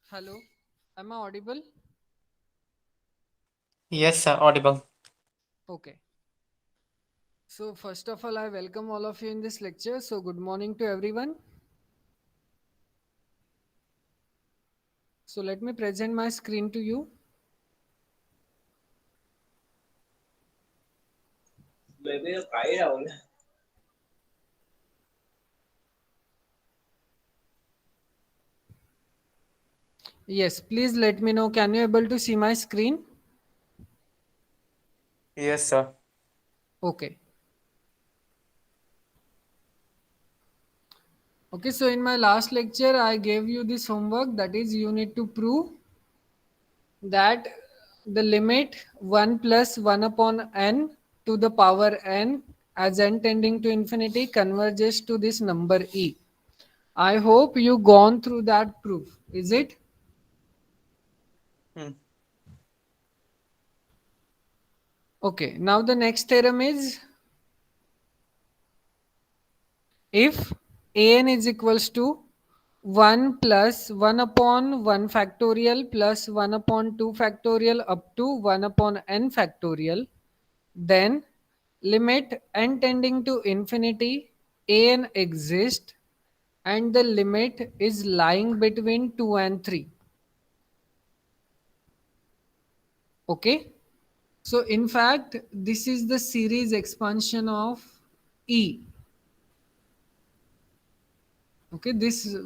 Hello, am I audible? Yes, sir, audible. Okay. So, first of all, I welcome all of you in this lecture. So, good morning to everyone. So, let me present my screen to you. Yes, please let me know. Can you able to see my screen? Yes, sir. Okay. Okay, so in my last lecture, I gave you this homework, that is, you need to prove that the limit 1 plus 1 upon n to the power n as n tending to infinity converges to this number e. I hope you gone through that proof. Is it? Hmm. Okay. Now the next theorem is, if an is equals to 1 plus 1 upon 1 factorial plus 1 upon 2 factorial up to 1 upon n factorial, then limit n tending to infinity an exists and the limit is lying between 2 and 3. Okay. So in fact, this is the series expansion of E. Okay, this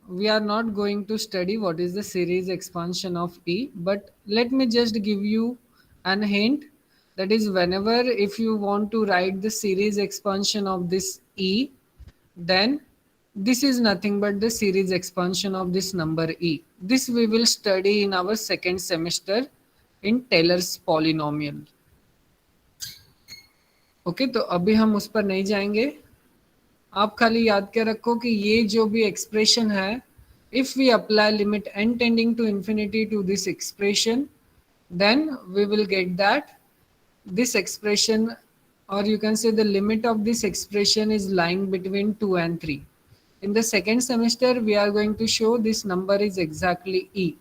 we are not going to study what is the series expansion of E, but let me just give you an hint. That is, whenever if you want to write the series expansion of this E, then this is nothing but the series expansion of this number E. This we will study in our second semester in Taylor's polynomial. Okay, तो अभी हम उस पर नहीं जाएंगे. आप खाली याद के रखो कि ये जो भी एक्सप्रेशन है, if we apply limit n tending to infinity to this expression, then we will get that this expression, or you can say the limit of this expression is lying between 2 and 3. In the second semester we are going to show this number is exactly e.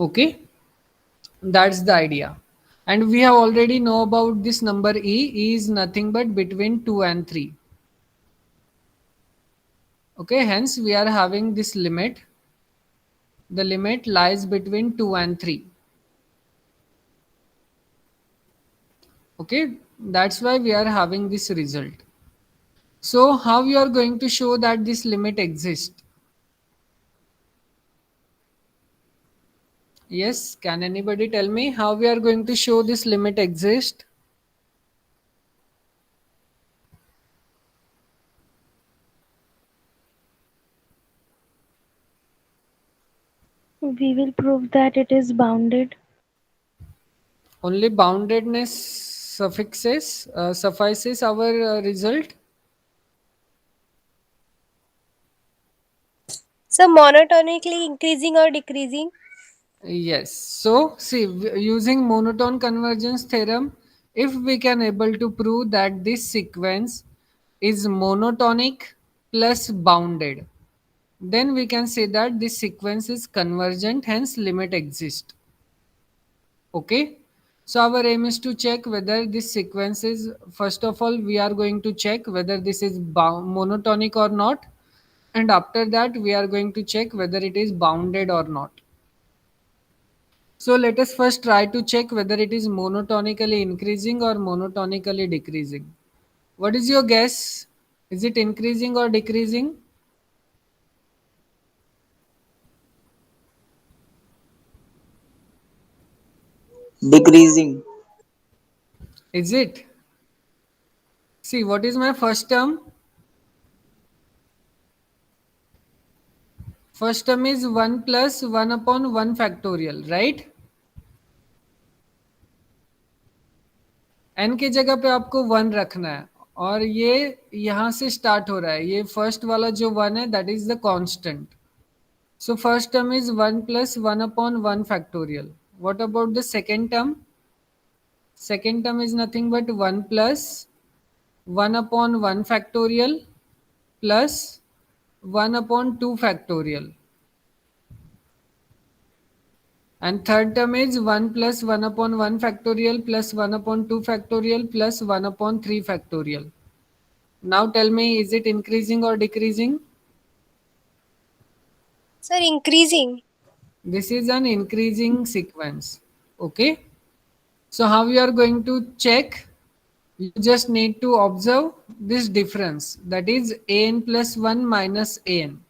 Okay, that's the idea. And we have already know about this number e is nothing but between 2 and 3. Okay, hence we are having this limit. The limit lies between 2 and 3. Okay, that's why we are having this result. So how you are going to show that this limit exists? Yes, can anybody tell me how we are going to show this limit exists? We will prove that it is bounded. Only boundedness suffices our result. So monotonically increasing or decreasing? Yes. So see, using monotone convergence theorem, if we can able to prove that this sequence is monotonic plus bounded, then we can say that this sequence is convergent, hence limit exists. Okay. So our aim is to check whether this sequence is, first of all, we are going to check whether this is monotonic or not. And after that, we are going to check whether it is bounded or not. So let us first try to check whether it is monotonically increasing or monotonically decreasing. What is your guess? Is it increasing or decreasing? decreasing. Is it? See, what is my first term? First term is 1 plus 1 upon 1 factorial, right? n के जगह पे आपको 1 रखना है, और ये यहाँ से स्टार्ट हो रहा है. ये फर्स्ट वाला जो 1 है, that is the constant. So first term is 1 plus 1 upon 1 factorial. What about the second term? Second term is nothing but 1 plus 1 upon 1 factorial plus 1 upon 2 factorial. And third term is 1 plus 1 upon 1 factorial plus 1 upon 2 factorial plus 1 upon 3 factorial. Now tell me, is it increasing or decreasing? Sir, increasing. This is an increasing sequence. Okay. So how you are going to check? You just need to observe this difference, that is an plus 1 minus an.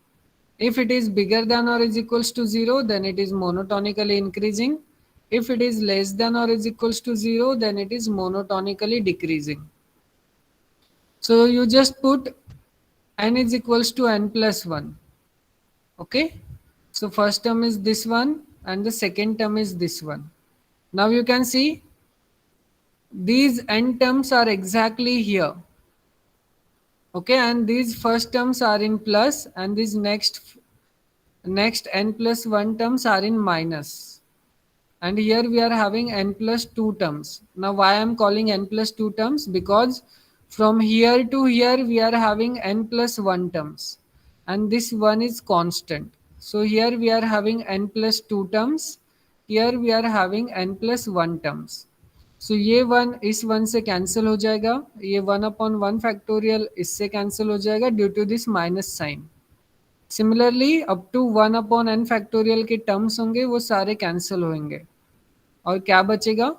If it is bigger than or is equals to 0, then it is monotonically increasing. If it is less than or is equals to 0, then it is monotonically decreasing. So you just put n is equals to n plus 1. Okay. So first term is this one and the second term is this one. Now you can see these n terms are exactly here. Okay, and these first terms are in plus and these next n plus 1 terms are in minus. And here we are having n plus 2 terms. Now why I am calling n plus 2 terms? Because from here to here we are having n plus 1 terms and this one is constant. So here we are having n plus 2 terms, here we are having n plus 1 terms. So ये one इस one से cancel हो जाएगा, ये 1 upon 1 factorial इससे cancel हो जाएगा due to this minus sign. Similarly up to 1 upon n factorial के टर्म्स होंगे वो सारे कैंसिल होंगे और क्या बचेगा?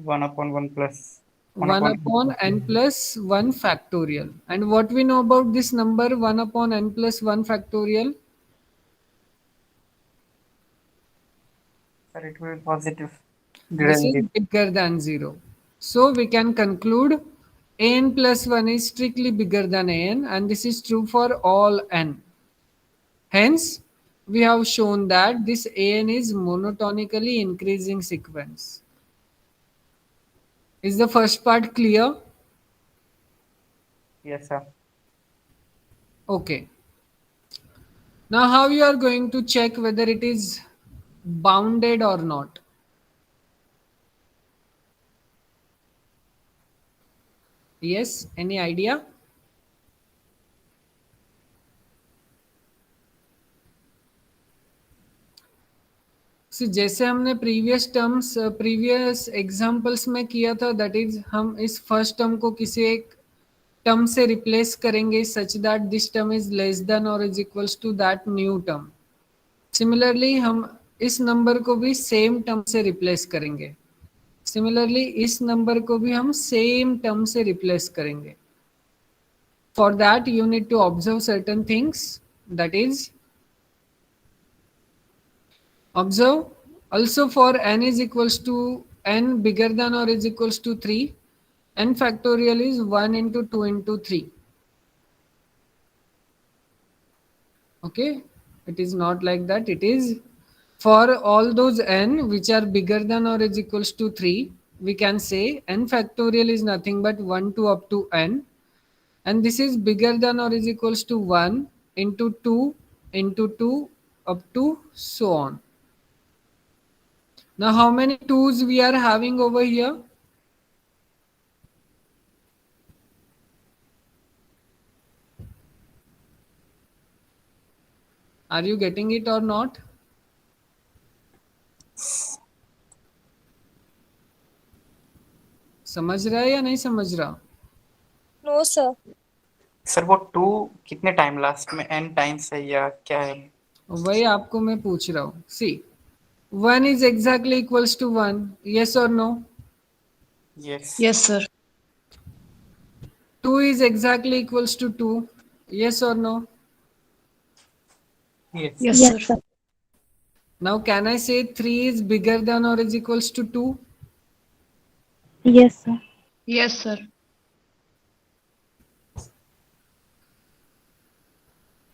1 upon 1 plus 1 upon n plus 1 factorial. And what we know about this number 1 upon n plus 1 factorial? Sir, it will be positive. This is Greater bigger than 0. So we can conclude an plus 1 is strictly bigger than an, and this is true for all n. Hence, we have shown that this an is monotonically increasing sequence. Is the first part clear? Yes, sir. Okay. Now how you are going to check whether it is bounded or not? Yes, any idea? So, जैसे हमने previous examples में किया था, that is हम इस first term को किसी एक टर्म से रिप्लेस करेंगे such that this term is less than और is equals to that new term. Similarly हम इस नंबर को भी सेम टर्म से रिप्लेस करेंगे. सिमिलरली इस नंबर को भी हम सेम टर्म से रिप्लेस करेंगे. For that you need to observe certain things, that is observe also for n is equals to n bigger than or is equals to 3, n factorial is 1 into 2 into 3. Okay, it is not like that. It is for all those n which are bigger than or is equals to 3, we can say n factorial is nothing but 1 to up to n, and this is bigger than or is equals to 1 into 2 into 2 up to so on. Now how many 2's we are having over here? Are you getting it or not? समझ रहा है या नहीं समझ रहा? No, sir. Sir वो 2 कितने time last में n टाइम्स है या क्या है? वही आपको मैं पूछ रहा हूँ. See, 1 is exactly equals to 1. Yes or no? Yes. Yes, sir. 2 is exactly equals to 2. Yes or no? Yes. Yes, Yes, sir. sir. Now can I say 3 is bigger than or is equals to 2? Yes, sir. Yes, sir.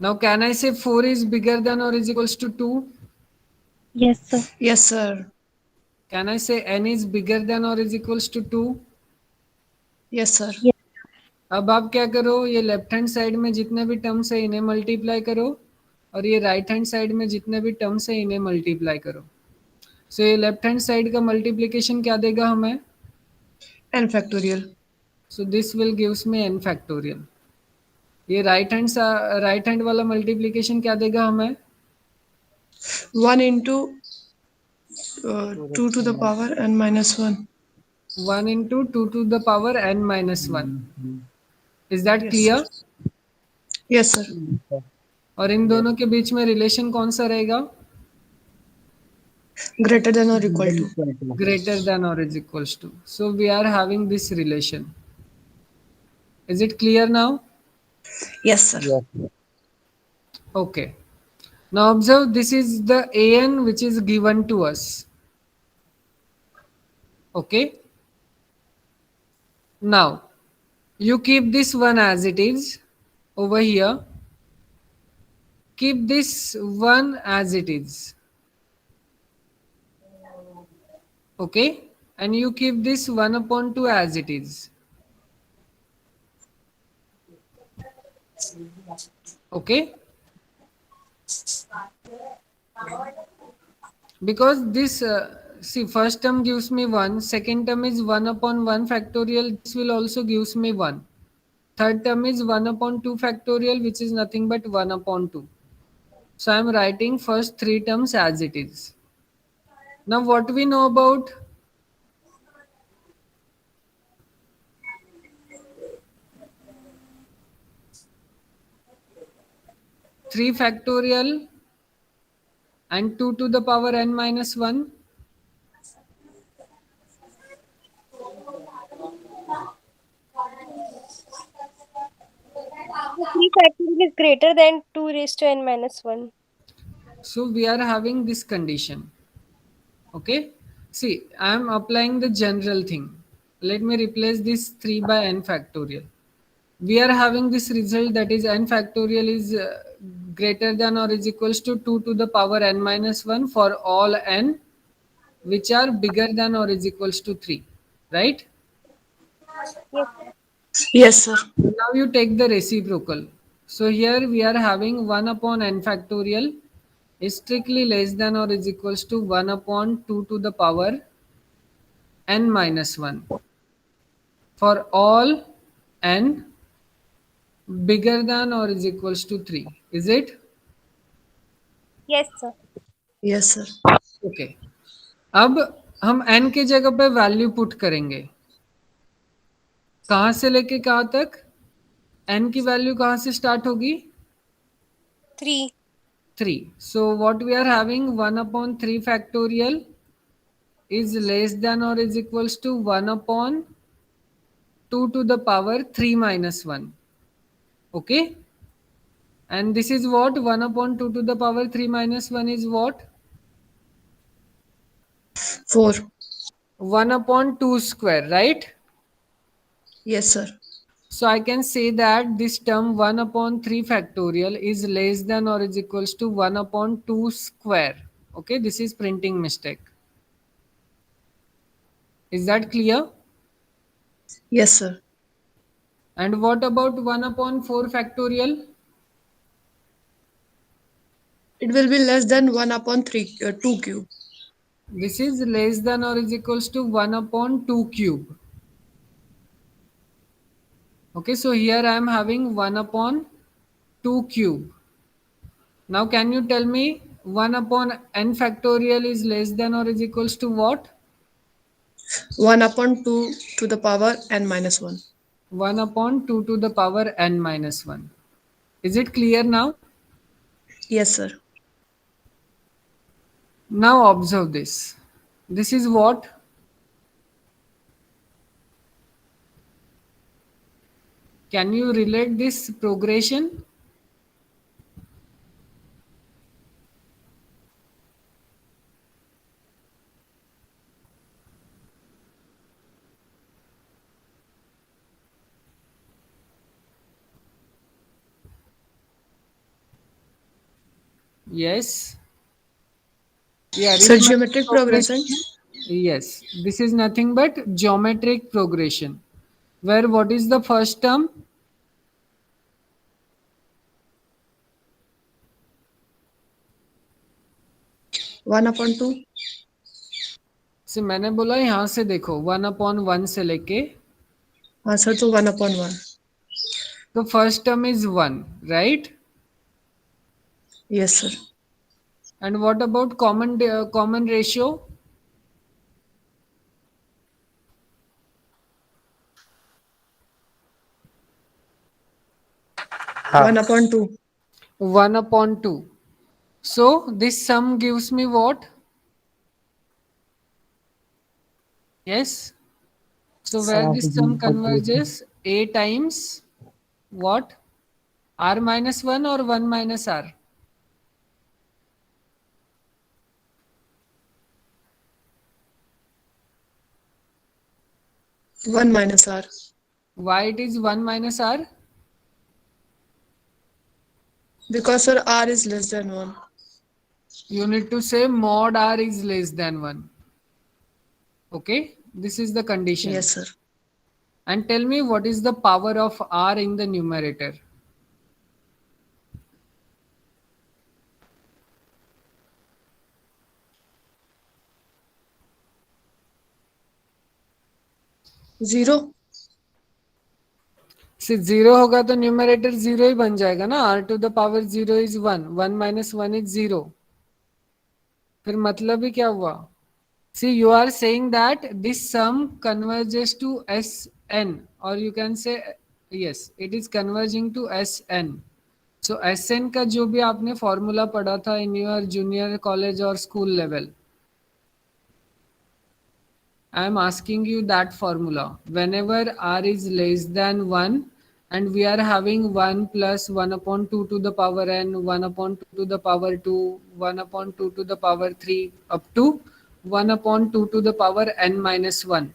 Now can I say 4 is bigger than or is equals to 2? Yes, sir. Yes, sir. Can I say n is bigger than or is equals to 2? Yes, sir. Yes. अब आप क्या करो, ये left hand side में जितने भी terms है इन्हें मल्टीप्लाई करो और ये राइट हैंड साइड में जितने भी टर्म्स है इन्हें मल्टीप्लाई करो. सो ये लेफ्ट हैंड साइड का मल्टीप्लिकेशन क्या देगा हमें? N factorial. So this will gives me n factorial. ये राइट हैंड वाला मल्टीप्लीकेशन क्या देगा हमें? 1 into 2 to the power n minus 1. 1 into 2 to the power n minus 1. Is that Yes, clear? sir. Yes, sir. और इन दोनों के बीच में relation कौन सा रहेगा? Greater than or equal to. Greater than or is equals to. So we are having this relation. Is it clear now? Yes, sir. Okay. Now observe, this is the an which is given to us. Okay. Now you keep this one as it is over here. Keep this one as it is. Okay. And you keep this 1 upon 2 as it is. Okay. Because this see, first term gives me 1, second term is 1 upon 1 factorial, this will also gives me 1, third term is 1 upon 2 factorial, which is nothing but 1 upon 2. So I am writing first 3 terms as it is. Now what we know about 3 factorial and 2 to the power n minus 1? The 3 factorial is greater than 2 raised to n minus 1. So we are having this condition. Okay. See, I am applying the general thing. Let me replace this 3 by n factorial. We are having this result, that is n factorial is greater than or is equals to 2 to the power n minus 1 for all n which are bigger than or is equals to 3. Right? Yes. Yes, sir. Now you take the reciprocal. So here we are having 1 upon n factorial is strictly less than or is equals to 1 upon 2 to the power n minus 1 for all n bigger than or is equals to 3. Is it? Yes, sir. Yes, sir. Okay. अब हम n के जगह पे value put करेंगे. कहां से लेके कहां तक? n की वैल्यू कहां से स्टार्ट होगी? 3. 3. So what we are having, 1 upon 3 factorial is less than or is equals to 1 upon 2 to the power 3 minus 1. Okay. And this is what? 1 upon 2 to the power 3 minus 1 is what? 4. 1 upon 2 square, right? Yes, sir. So I can say that this term 1 upon 3 factorial is less than or is equals to 1 upon 2 square. Okay, this is printing mistake. Is that clear? Yes, sir. And what about 1 upon 4 factorial? It will be less than 1 upon 2 cube. This is less than or is equals to 1 upon 2 cube. Okay, so here I am having 1 upon 2 cube. Now can you tell me 1 upon n factorial is less than or is equals to what? 1 upon 2 to the power n minus 1. 1 upon 2 to the power n minus 1. Is it clear now? Yes, sir. Now observe this. This is what? Can you relate this progression? Yes. Yeah. So arithmetic geometric progression. Yes. This is nothing but geometric progression. Where what is the first term? One upon 2. से मैंने बोला यहाँ से देखो 1 upon 1 से लेके हाँ sir, तो 1 upon 1. So first term is 1, right? Yes, sir. And what about common ratio? half. 1/2. 1 upon 2. So this sum gives me what? Yes. So where this sum converges? A times what? R minus 1 or 1 minus R? 1 minus R. Why it is 1 minus R? Because, sir, R is less than 1. You need to say mod R is less than 1. Okay. This is the condition. Yes, sir. And tell me what is the power of R in the numerator? Zero. सिर्फ zero होगा तो numerator zero ही बन जाएगा ना. R to the power 0 is 1. 1 minus 1 is 0. फिर मतलब ही क्या हुआ? See, you are saying that this sum converges to Sn, or you can say yes, it is converging to Sn. So Sn का जो भी आपने फॉर्मूला पढ़ा था in your junior college or school level, I am asking you that formula. Whenever r is less than 1 and we are having 1 plus 1 upon 2 to the power n, 1 upon 2 to the power 2, 1 upon 2 to the power 3 up to 1 upon 2 to the power n minus 1.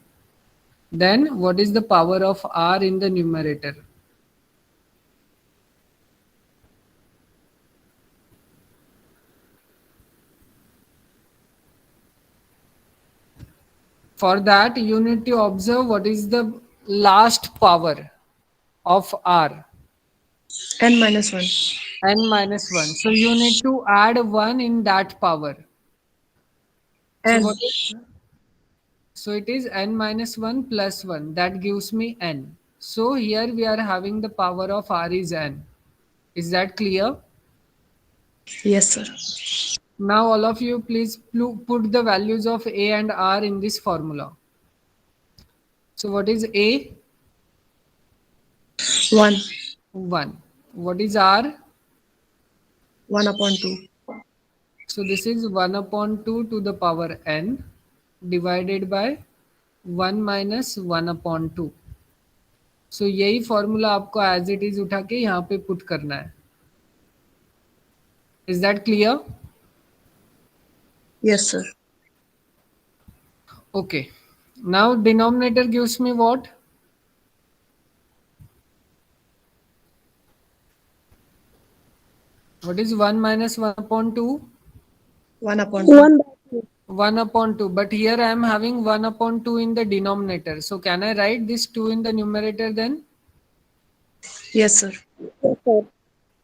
Then what is the power of r in the numerator? For that you need to observe what is the last power of r. N minus 1. N minus 1. So you need to add 1 in that power. So N. what is, so it is n minus 1 plus 1. That gives me n. So here we are having the power of r is n. Is that clear? Yes, sir. Now all of you please put the values of a and r in this formula. So what is a? 1. 1. What is r? 1/2. So this is 1 upon 2 to the power n divided by 1 minus 1 upon 2. सो यही formula आपको as it is उठा के यहाँ पे put करना है. Is that clear? Yes, sir. Okay. Now denominator gives me what? What is 1 minus 1 upon 2? 1/2. 1 by 2. 1 upon 2. But here I am having 1 upon 2 in the denominator. So can I write this 2 in the numerator then? Yes, sir. Yes, sir.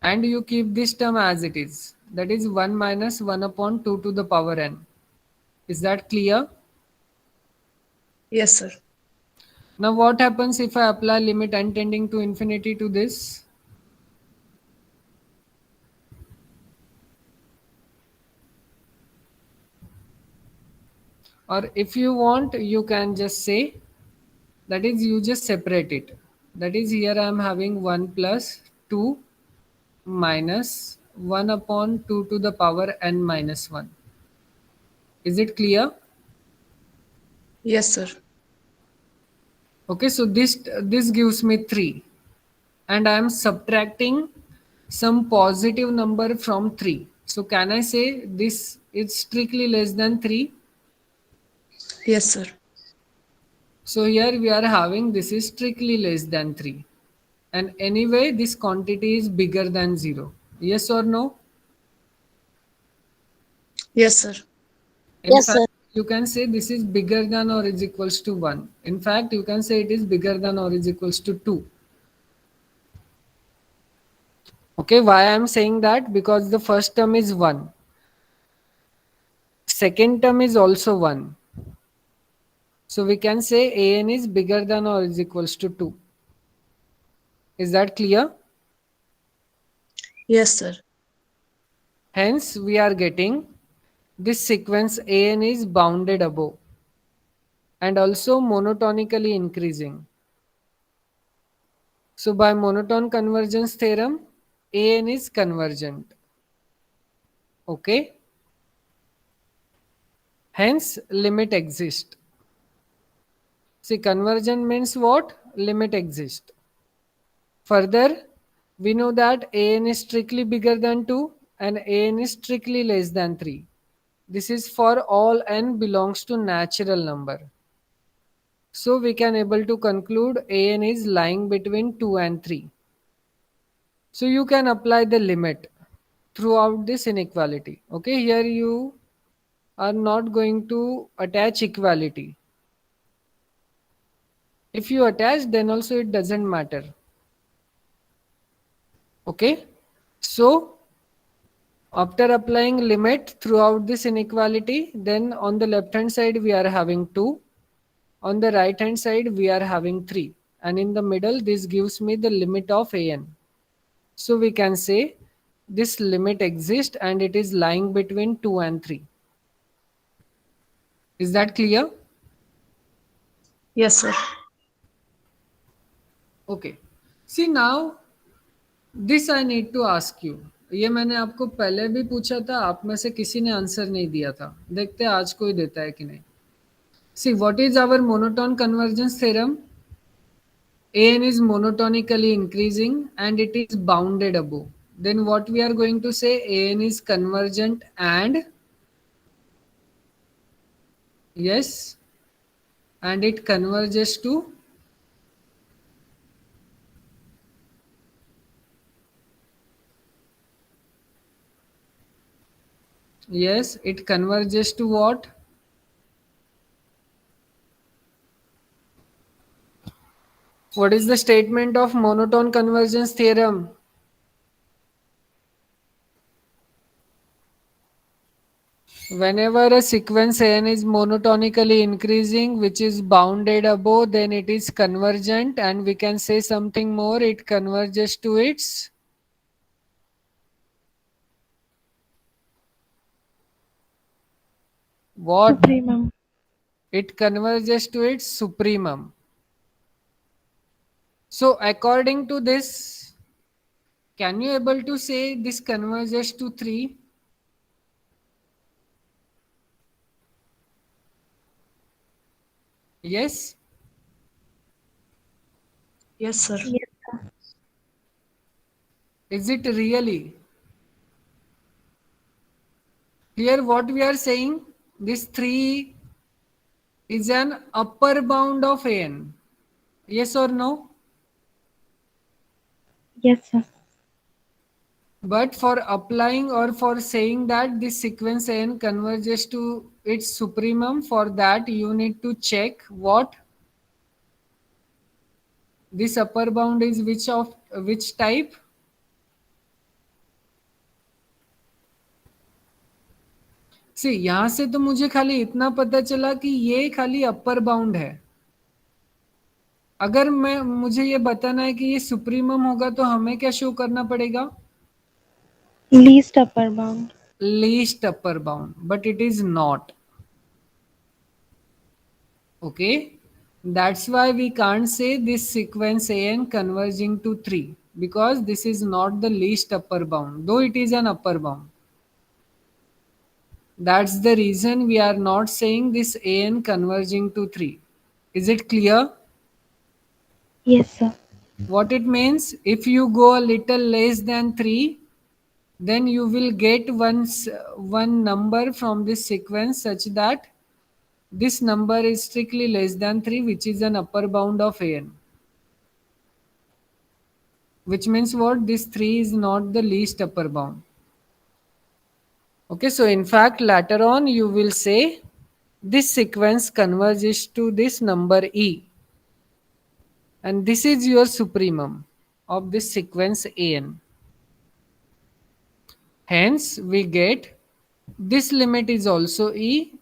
And you keep this term as it is. That is 1 minus 1 upon 2 to the power n. Is that clear? Yes, sir. Now what happens if I apply limit n tending to infinity to this? Or if you want, you can just say, that is you just separate it. That is here I am having 1 plus 2 minus 1 upon 2 to the power n minus 1. Is it clear? Yes, sir. Okay, so this gives me 3 and I am subtracting some positive number from 3. So can I say this is strictly less than 3? Yes, sir. So here we are having this is strictly less than 3. And anyway, this quantity is bigger than 0. Yes or no? Yes, sir. In Yes, fact, sir. you can say this is bigger than or is equals to 1. In fact, you can say it is bigger than or is equals to 2. Okay, why I am saying that? Because the first term is 1. Second term is also 1. So we can say an is bigger than or is equals to 2. Is that clear? Yes, sir. Hence, we are getting this sequence an is bounded above and also monotonically increasing. So by monotone convergence theorem, an is convergent. Okay? Hence, limit exists. See, convergent means what? Limit exists. Further, we know that an is strictly bigger than 2 and an is strictly less than 3. This is for all n belongs to natural number. So we can able to conclude an is lying between 2 and 3. So you can apply the limit throughout this inequality. Okay, here you are not going to attach equality. If you attach, then also it doesn't matter. Okay, so after applying limit throughout this inequality, then on the left hand side we are having 2, on the right hand side we are having 3, and in the middle this gives me the limit of an. So we can say this limit exists and it is lying between 2 and 3. Is that clear? Yes, sir. Okay. See now, this I need to ask you. ये मैंने आपको पहले भी पूछा था, आप में से किसी ने आंसर नहीं दिया था. देखते हैं आज कोई देता है कि नहीं. See, what is our monotone convergence theorem? An is monotonically increasing and it is bounded above. Then what we are going to say? An is convergent and yes, and it converges to yes, it converges to what? What is the statement of monotone convergence theorem? Whenever a sequence n is monotonically increasing, which is bounded above, then it is convergent, and we can say something more, it converges to its what? Supremum. It converges to its supremum. So according to this, can you able to say this converges to 3? Yes? Yes, sir. Yes, sir. Is it really? Here what we are saying, this 3 is an upper bound of an. Yes or no? Yes, sir. But for applying or for saying that this sequence n converges to its supremum, for that you need to check what this upper bound is, which type. सी यहाँ से तो मुझे खाली इतना पता चला कि ये खाली अपर बाउंड है. अगर मुझे ये बताना है कि ये सुप्रीमम होगा तो हमें क्या शो करना पड़ेगा? Least upper bound. Least upper bound, but it is not. Okay, that's why we can't say this sequence an converging to 3, because this is not the least upper bound, though it is an upper bound. That's the reason we are not saying this an converging to 3. Is it clear? Yes, sir. What it means, if you go a little less than 3, then you will get one number from this sequence such that this number is strictly less than 3, which is an upper bound of an. Which means what? This 3 is not the least upper bound. Okay, so in fact later on you will say this sequence converges to this number e. And this is your supremum of this sequence an. Hence we get this limit is also e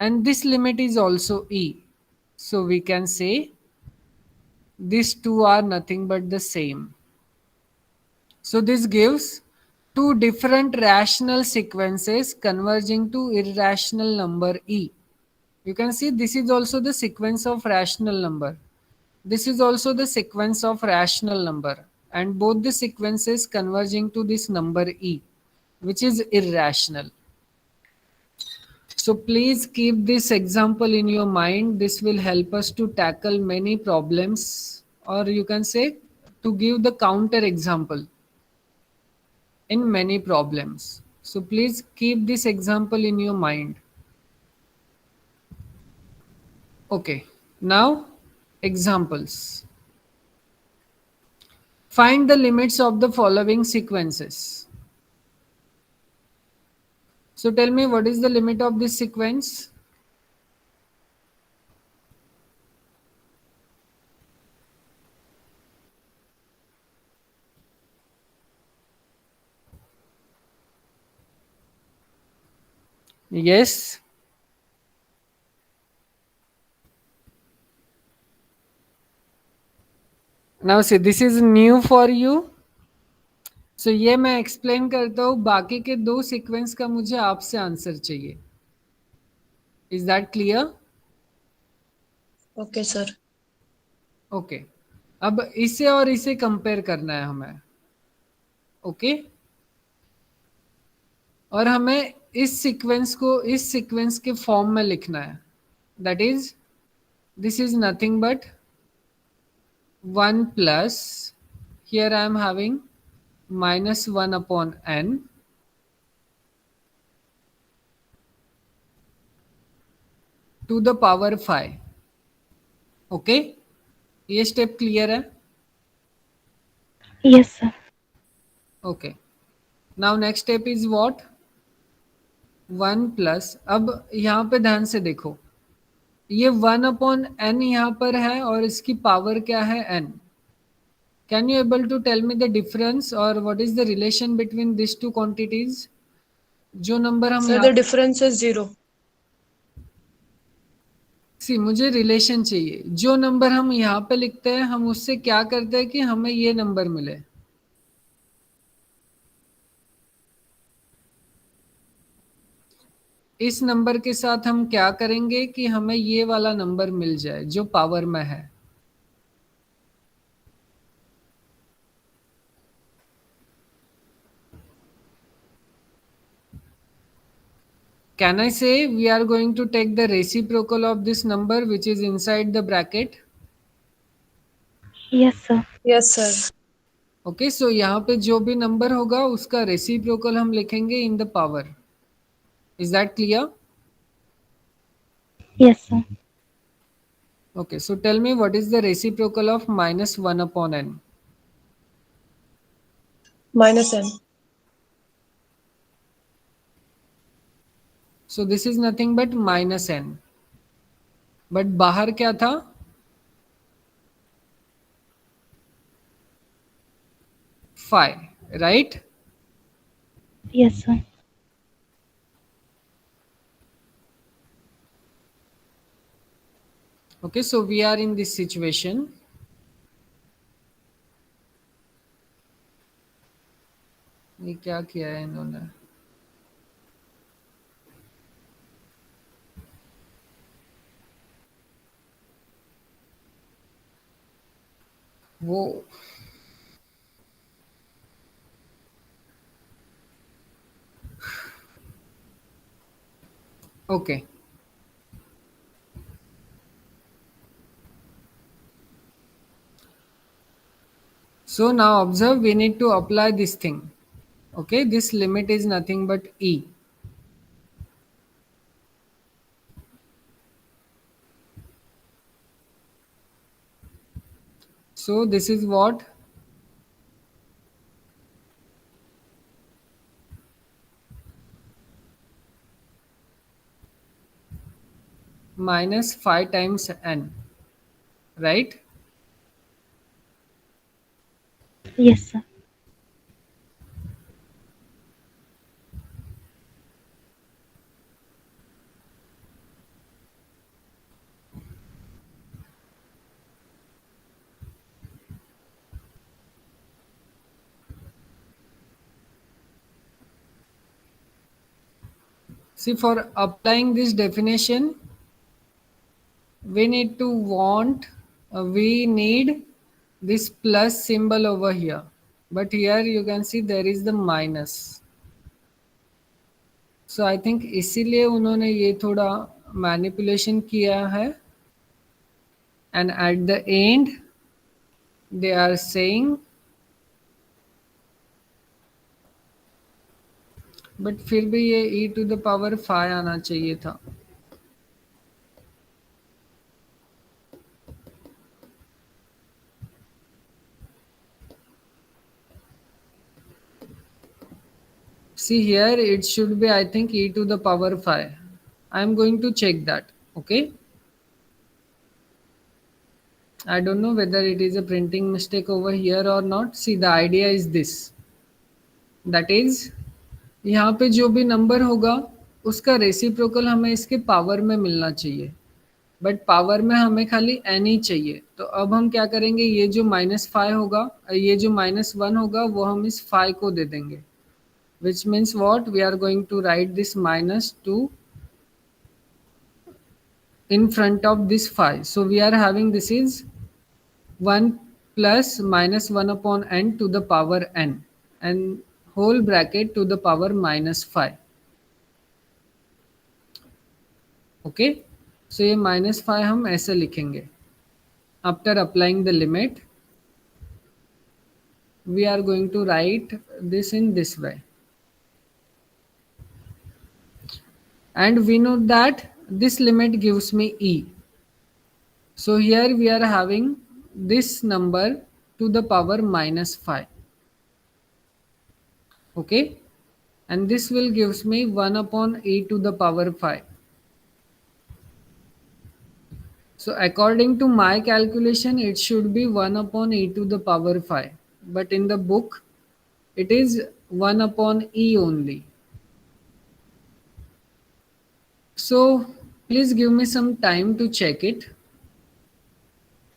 and this limit is also e. So we can say these two are nothing but the same. So this gives two different rational sequences converging to irrational number E. You can see this is also the sequence of rational number. This is also the sequence of rational number, and both the sequences converging to this number E, which is irrational. So please keep this example in your mind. This will help us to tackle many problems, or you can say to give the counter example in many problems. So please keep this example in your mind. Okay, now examples. Find the limits of the following sequences. So tell me, what is the limit of this sequence? Yes. Now see, this is new for you. So ये मैं explain करता हूँ, बाकी के दो sequence का मुझे आपसे आंसर चाहिए. Is that clear? Okay, sir. Okay. अब इसे और इसे कंपेयर करना है हमें. ओके. और हमें इस सीक्वेंस को इस सीक्वेंस के फॉर्म में लिखना है. That is, this is nothing but 1 plus, here I am having minus 1 upon n to the power 5. Okay. ये स्टेप क्लियर है? Yes, sir. Okay. Now next step is what? 1 plus. अब यहाँ पे ध्यान से देखो, ये 1 अपॉन एन यहाँ पर है और इसकी पावर क्या है? N. Can you able to tell me the difference और what is the relation between this two quantities? जो नंबर हम Sir, यहाँ, the difference is 0. सी मुझे रिलेशन चाहिए. जो नंबर हम यहाँ पे लिखते हैं, हम उससे क्या करते हैं कि हमें ये नंबर मिले. इस नंबर के साथ हम क्या करेंगे कि हमें ये वाला नंबर मिल जाए जो पावर में है. Can I say we are going to take the reciprocal of this number which is inside the bracket? Yes, sir. Yes, sir. Okay. So यहाँ पे जो भी नंबर होगा उसका रेसिप्रोकल हम लिखेंगे in the power. Is that clear? Yes, sir. Okay. So tell me, what is the reciprocal of minus 1 upon n? Minus n. So this is nothing but minus n. But बाहर क्या था? 5, right? Yes, sir. Okay, so we are in this situation. ये क्या किया है इन्होंने? वो okay. So now observe, we need to apply this thing. Okay, this limit is nothing but E. So this is what? Minus 5 times n, right? Yes, sir. See, for applying this definition, we need to we need this plus symbol over here. But here you can see there is the minus. So I think इसीलिए उन्होंने ये थोड़ा manipulation किया है. And at the end, they are saying, but फिर भी ये e to the power 5 आना चाहिए था. See here, it should be, I think, e to the power 5. I am going to check that. Okay. I don't know whether it is a printing mistake over here or not. See, the idea is this. That is, यहाँ पे जो भी number होगा उसका reciprocal हमें इसके power में मिलना चाहिए. बट पावर में हमें खाली n ही चाहिए. तो अब हम क्या करेंगे, ये जो -5 होगा, ये जो -1 होगा, वो हम इस 5 को दे देंगे. Which means what? We are going to write this -2 in front of this 5. So we are having this is 1 plus -1 upon n to the power n and whole bracket to the power -5. Okay. So ये -5 हम ऐसे लिखेंगे. After applying the limit, we are going to write this in this way. And we know that this limit gives me e. So here we are having this number to the power -5. Okay. And this will gives me 1 upon e to the power 5. So according to my calculation, it should be 1 upon e to the power 5. But in the book, it is 1 upon e only. So please give me some time to check it,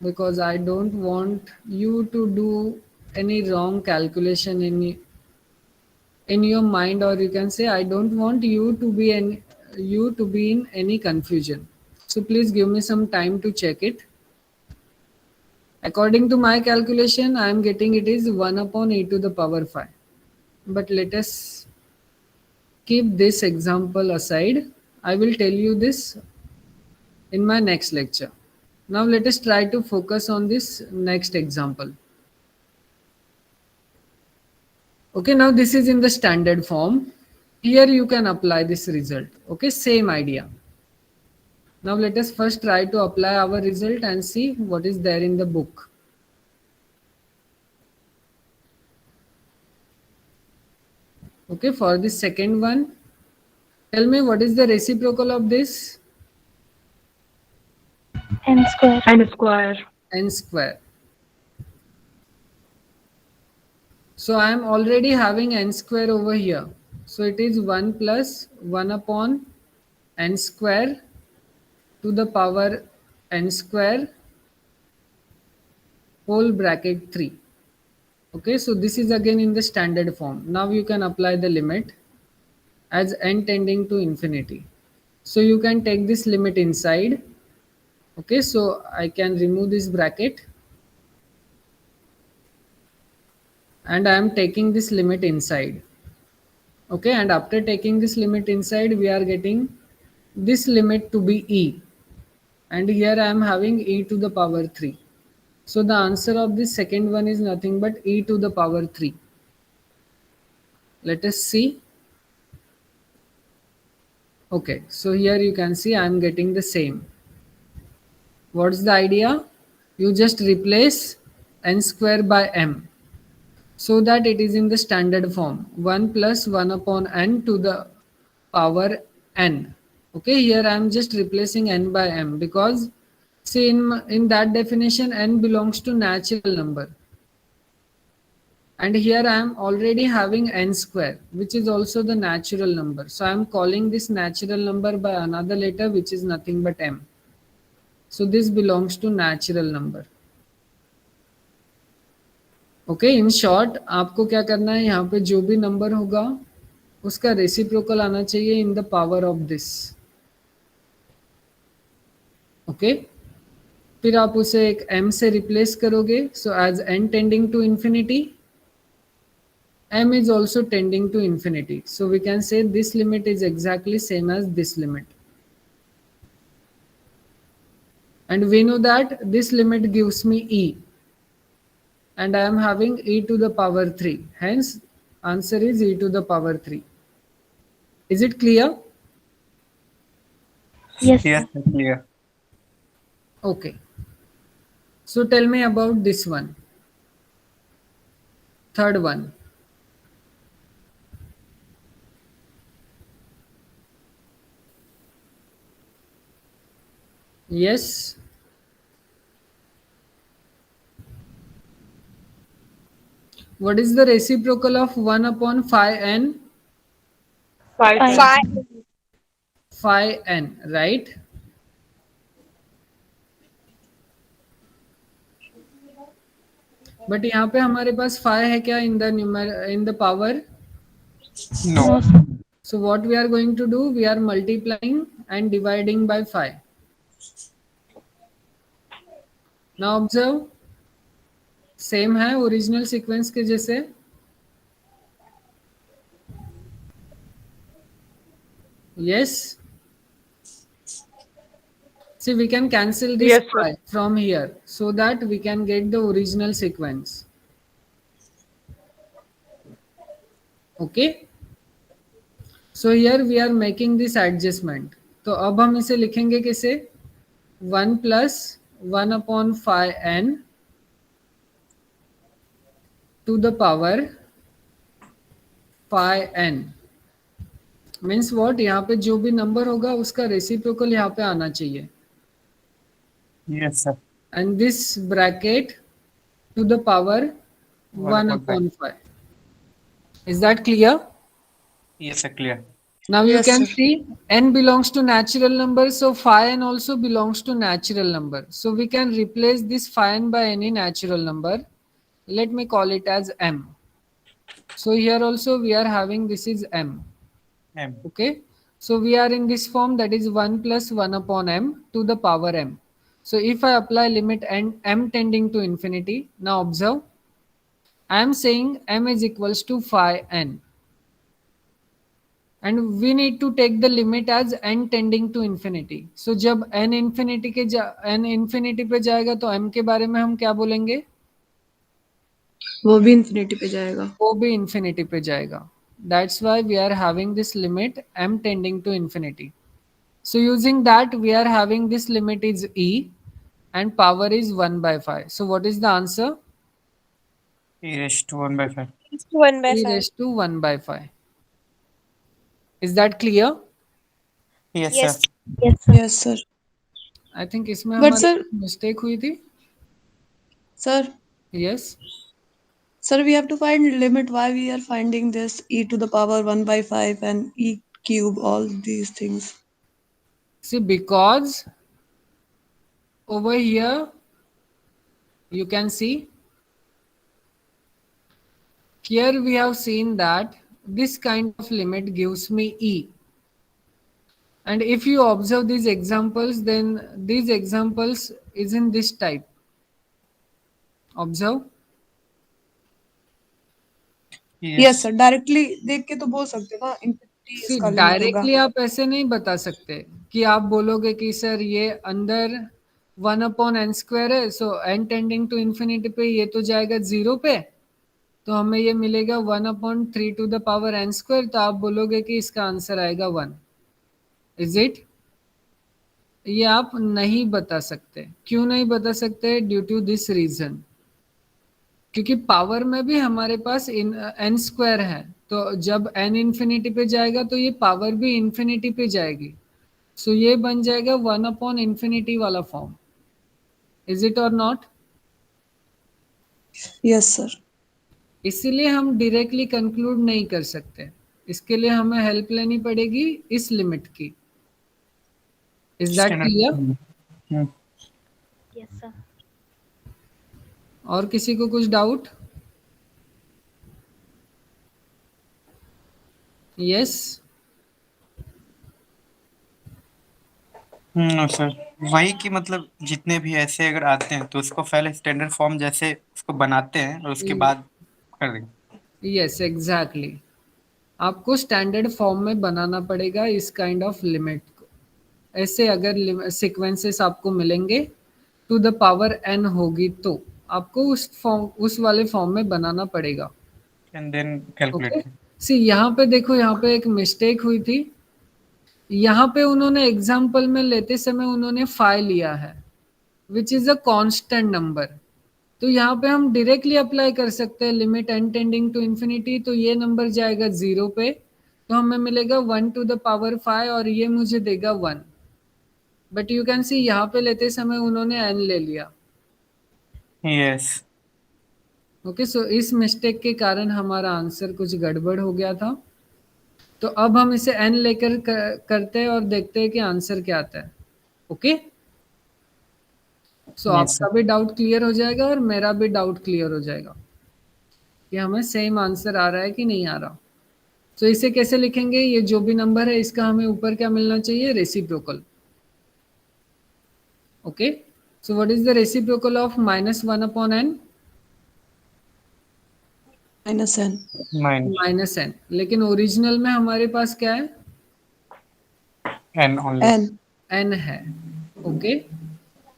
because I don't want you to do any wrong calculation in your mind, or you can say I don't want you to be in any confusion. So please give me some time to check it. According to my calculation, I am getting it is 1 upon e to the power 5. But let us keep this example aside. I will tell you this in my next lecture. Now let us try to focus on this next example. Okay, now this is in the standard form. Here you can apply this result. Okay, same idea. Now let us first try to apply our result and see what is there in the book. Okay, for the second one, tell me what is the reciprocal of this? n square. N square. So I am already having n square over here. So it is 1 plus 1 upon n square to the power n square whole bracket 3. Okay, so this is again in the standard form. Now you can apply the limit as n tending to infinity. So you can take this limit inside. Okay, so I can remove this bracket and I am taking this limit inside. Okay, and after taking this limit inside, we are getting this limit to be e, and here I am having e to the power 3. So the answer of this second one is nothing but e to the power 3. Let us see. Okay, so here you can see I am getting the same. What's the idea? You just replace n square by m, so that it is in the standard form, 1 plus 1 upon n to the power n. Okay, here I am just replacing n by m, because see in that definition n belongs to natural number, and here I am already having n square, which is also the natural number. So I am calling this natural number by another letter, which is nothing but m. So this belongs to natural number. Okay, in short आपको क्या करना है, यहाँ पे जो भी number होगा उसका रेसिप्रोकल आना चाहिए in the power of this. Okay, फिर आप उसे एक m से रिप्लेस करोगे. So as n tending to infinity, m is also tending to infinity, so we can say this limit is exactly same as this limit. And we know that this limit gives me e, and I am having e to the power 3, hence answer is e to the power 3. Is it clear? Yes, Yes, sir. sir, clear. Okay, so tell me about this one, third one. Yes, what is the reciprocal of 1 upon phi n? Phi Phi. 10. Five. Phi n, right? But यहाँ पे हमारे पास phi है क्या in the power? No. No, sir. So what we are going to do, we are multiplying and dividing by phi. Now observe, same है original sequence के जैसे. Yes. See, we can cancel this Yes, sir. phi from here so that we can get the original sequence. Okay. So here we are making this adjustment. तो अब हम इसे लिखेंगे कैसे? 1 plus 1 upon phi n to the power phi n. Means what, यहाँ पे जो भी नंबर होगा उसका रेसिप्रोकल यहाँ पे आना चाहिए. Yes, sir. And this bracket to the power 1 upon upon 5. Is that clear? Yes, sir, clear. Now you Yes, can sir. see n belongs to natural number, so phi n also belongs to natural number. So we can replace this phi n by any natural number. Let me call it as m. So here also we are having this is m. M. Okay, so we are in this form, that is 1 plus 1 upon m to the power m. So if I apply limit m tending to infinity, now observe, I am saying m is equals to phi n, and we need to take the limit as n tending to infinity. So जब n infinity पे जाएगा तो m के बारे में हम क्या बोलेंगे? वो भी इंफिनिटी पे जाएगा. वो भी infinity पे जाएगा. That's why we are having this limit m tending to infinity. So using that, we are having this limit is e and power is 1 by 5. So what is the answer? E raised to 1 by 5. 1 by E 5. raised to 1 by 5. Is that clear? Yes, Yes. sir. Yes, sir. Yes, sir. I think इसमें But हमारी sir, mistake हुई थी. sir, Yes. sir, we have to find limit. Why we are finding this e to the power 1 by 5 and e cube, all these things? See, because over here you can see, here we have seen that this kind of limit gives me e. And if you observe these examples, then these examples is in this type. Observe. Yes, sir. Directly देख के तो बोल सकते ना infinity See, इसका limit होगा. Directly आप ऐसे नहीं बता सकते कि आप बोलोगे कि सर ये अंदर 1 अपॉन एन स्क्वायर है, सो एन टेंडिंग टू इन्फिनिटी पे ये तो जाएगा 0 पे, तो हमें ये मिलेगा 1 upon 3 to the power n square, तो आप बोलोगे कि इसका आंसर आएगा 1. Is it? ये आप नहीं बता सकते. क्यों नहीं बता सकते? ड्यू टू दिस रीजन, क्योंकि पावर में भी हमारे पास एन स्क्वायर है, तो जब एन इन्फिनिटी पे जाएगा तो ये पावर भी इन्फिनिटी पे जाएगी. सो ये बन जाएगा 1 अपॉन इन्फिनिटी वाला फॉर्म. इज इट और नॉट? Yes, sir. इसीलिए हम डायरेक्टली कंक्लूड नहीं कर सकते. इसके लिए हमें हेल्प लेनी पड़ेगी इस लिमिट की. Is that clear? Hmm. Yes, sir. और किसी को कुछ डाउट? yes. सर वही कि मतलब जितने भी ऐसे अगर आते हैं तो उसको पहले स्टैंडर्ड फॉर्म जैसे उसको बनाते हैं और उसके बाद कर देंगे। यस एग्जैक्टली, आपको स्टैंडर्ड फॉर्म में बनाना पड़ेगा इस काइंड ऑफ लिमिट को। ऐसे अगर सीक्वेंसेस आपको मिलेंगे टू द पावर n होगी तो आपको उस वाले फॉर्म में बनाना पड़ेगा। And then okay, calculate. See यहाँ पे देखो, यहाँ पे एक मिस्टेक हुई थी। यहाँ पे उन्होंने एग्जाम्पल में लेते समय उन्होंने 5 लिया है which is a constant number. तो यहाँ पे हम डायरेक्टली अप्लाई कर सकते हैं limit n tending to infinity, तो ये नंबर जाएगा 0 पे, तो हमें मिलेगा 1 टू द पावर 5 और ये मुझे देगा 1। बट यू कैन सी यहाँ पे लेते समय उन्होंने n ले लिया। यस। ओके, सो इस मिस्टेक के कारण हमारा आंसर कुछ गड़बड़ हो गया था। तो अब हम इसे n लेकर करते हैं और देखते हैं कि आंसर क्या आता है। ओके, सो यस आपका भी डाउट क्लियर हो जाएगा और मेरा भी डाउट क्लियर हो जाएगा कि हमें सेम आंसर आ रहा है कि नहीं आ रहा। तो इसे कैसे लिखेंगे, ये जो भी नंबर है इसका हमें ऊपर क्या मिलना चाहिए, reciprocal. Okay, so what is the reciprocal of -1/n? -n. Minus -n, लेकिन ओरिजिनल में हमारे पास क्या है, एन ओनली। n. n है। ओके,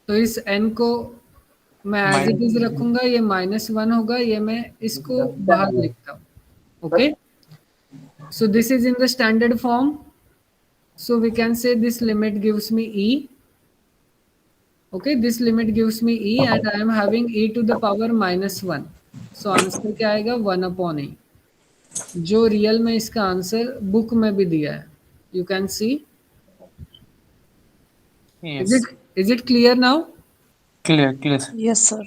तो इस n को मैं एज इट इज माइनस रखूंगा, ये -1 होगा, ये मैं इसको बाहर लिखता हूँ। Okay, so this is in the standard form, so we can say this limit gives me e. Okay, this limit gives me e and I am having e to the power -1, so answer क्या आएगा, 1/e, जो real में इसका answer book में भी दिया है। You can see, is yes. It is it clear now? Clear clear. Yes, sir.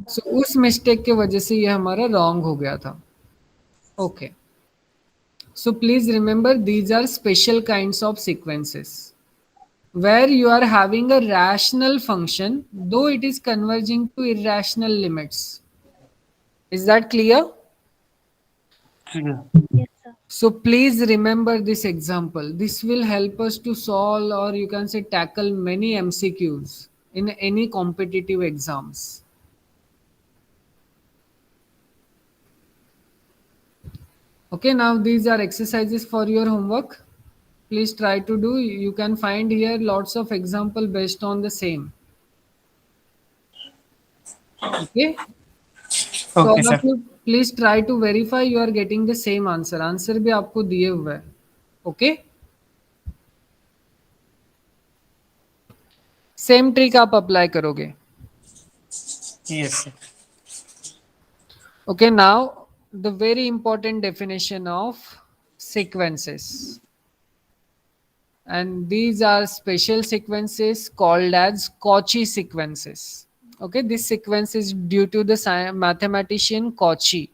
सो उस मिस्टेक के वजह से ये हमारा रॉन्ग हो गया था। Okay, so please remember these are special kinds of sequences where you are having a rational function though it is converging to irrational limits. Is that clear? Clear. Yes, sir. So please remember this example. This will help us to solve, or you can say tackle, many MCQs in any competitive exams. Okay, now these are exercises for your homework. Please try to do. You can find here lots of example based on the same. Okay, so okay all of sir. you please try to verify you are getting the same answer. Answer भी आपको दिए हुए हैं। Okay, same trick आप apply करोगे। Yes sir. Okay, now the very important definition of sequences, and these are special sequences called as Cauchy sequences. Okay, this sequence is due to the mathematician Cauchy.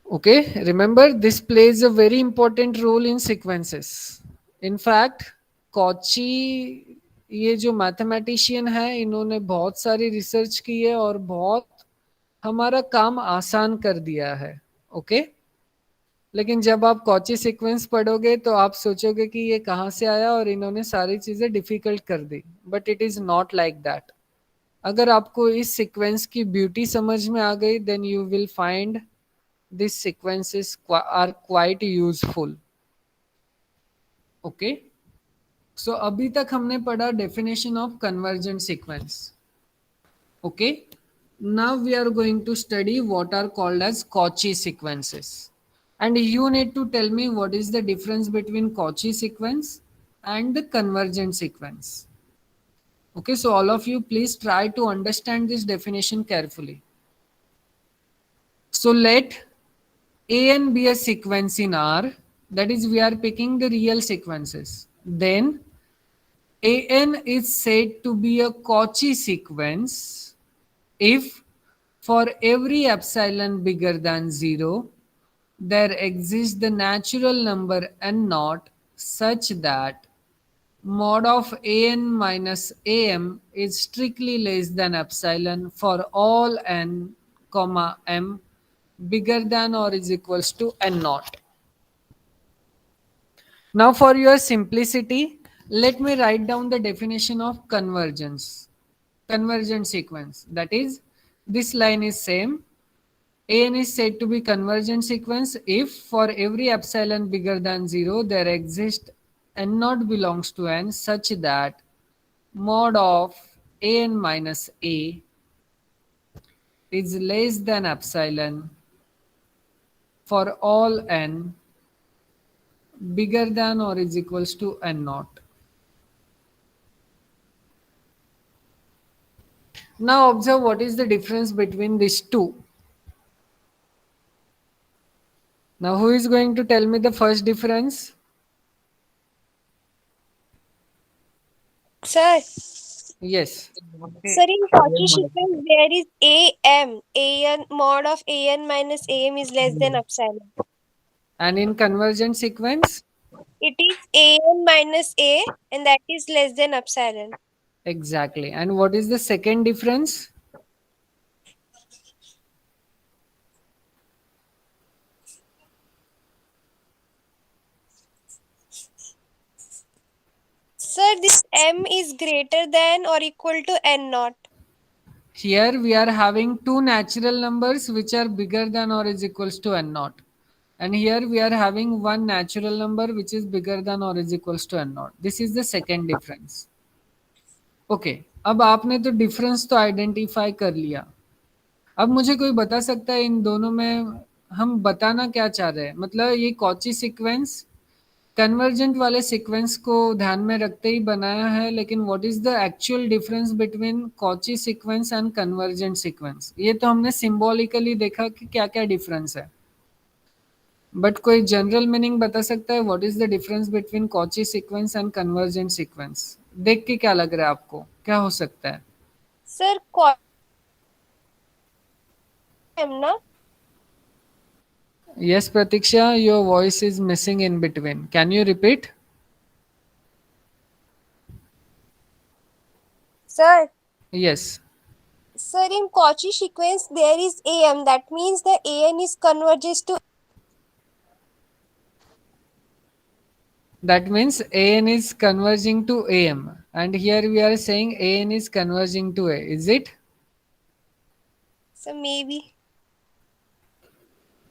Okay, remember this plays a very important role in sequences. In fact, Cauchy, ये जो mathematician है, इन्होंने बहुत सारी research की है और बहुत हमारा काम आसान कर दिया है। ओके, लेकिन जब आप कॉची सीक्वेंस पढ़ोगे तो आप सोचोगे कि ये कहाँ से आया और इन्होंने सारी चीजें डिफिकल्ट कर दी, but it is not like that. अगर आपको इस सीक्वेंस की ब्यूटी समझ में आ गई, then you will find this sequences are quite useful. Okay, so अभी तक हमने पढ़ा definition of convergent sequence. Okay, now we are going to study what are called as Cauchy sequences, and you need to tell me what is the difference between Cauchy sequence and the convergent sequence. Okay, so all of you please try to understand this definition carefully. So let an be a sequence in R, that is we are picking the real sequences, then an is said to be a Cauchy sequence if for every epsilon bigger than 0, there exists the natural number n naught such that mod of an minus am is strictly less than epsilon for all n, comma m bigger than or is equals to n naught. Now for your simplicity, let me write down the definition of convergence. Convergent sequence. That is, this line is same. An is said to be convergent sequence if for every epsilon bigger than 0 there exists n naught belongs to n such that mod of an minus a is less than epsilon for all n bigger than or is equals to n naught. Now observe what is the difference between these two. Now who is going to tell me the first difference? Sir, Yes. sir, in Cauchy sequence there is an mod of an minus am is less than epsilon. And in convergent sequence? It is an minus a and that is less than epsilon. Exactly. And what is the second difference? Sir, this m is greater than or equal to n naught. Here we are having two natural numbers which are bigger than or is equals to n naught. And here we are having one natural number which is bigger than or is equals to n naught. This is the second difference. Okay अब आपने तो difference तो identify कर लिया. अब मुझे कोई बता सकता है इन दोनों में हम बताना क्या चाह रहे हैं? मतलब ये कॉची सीक्वेंस कन्वर्जेंट वाले सीक्वेंस को ध्यान में रखते ही बनाया है, लेकिन what is the actual difference between Cauchy sequence and convergent sequence? ये तो हमने सिंबॉलिकली देखा कि क्या क्या डिफरेंस है, बट कोई जनरल मीनिंग बता सकता है what is the difference between Cauchy sequence and convergent sequence? देख के क्या लग रहा है आपको, क्या हो सकता है? सर m ना? Yes, Pratiksha, your voice is missing in between. Can you repeat? Sir, Yes. sir, in Cauchy sequence there is am. That means the an is converges to. That means an is converging to am, and here we are saying an is converging to a. Is it? So maybe.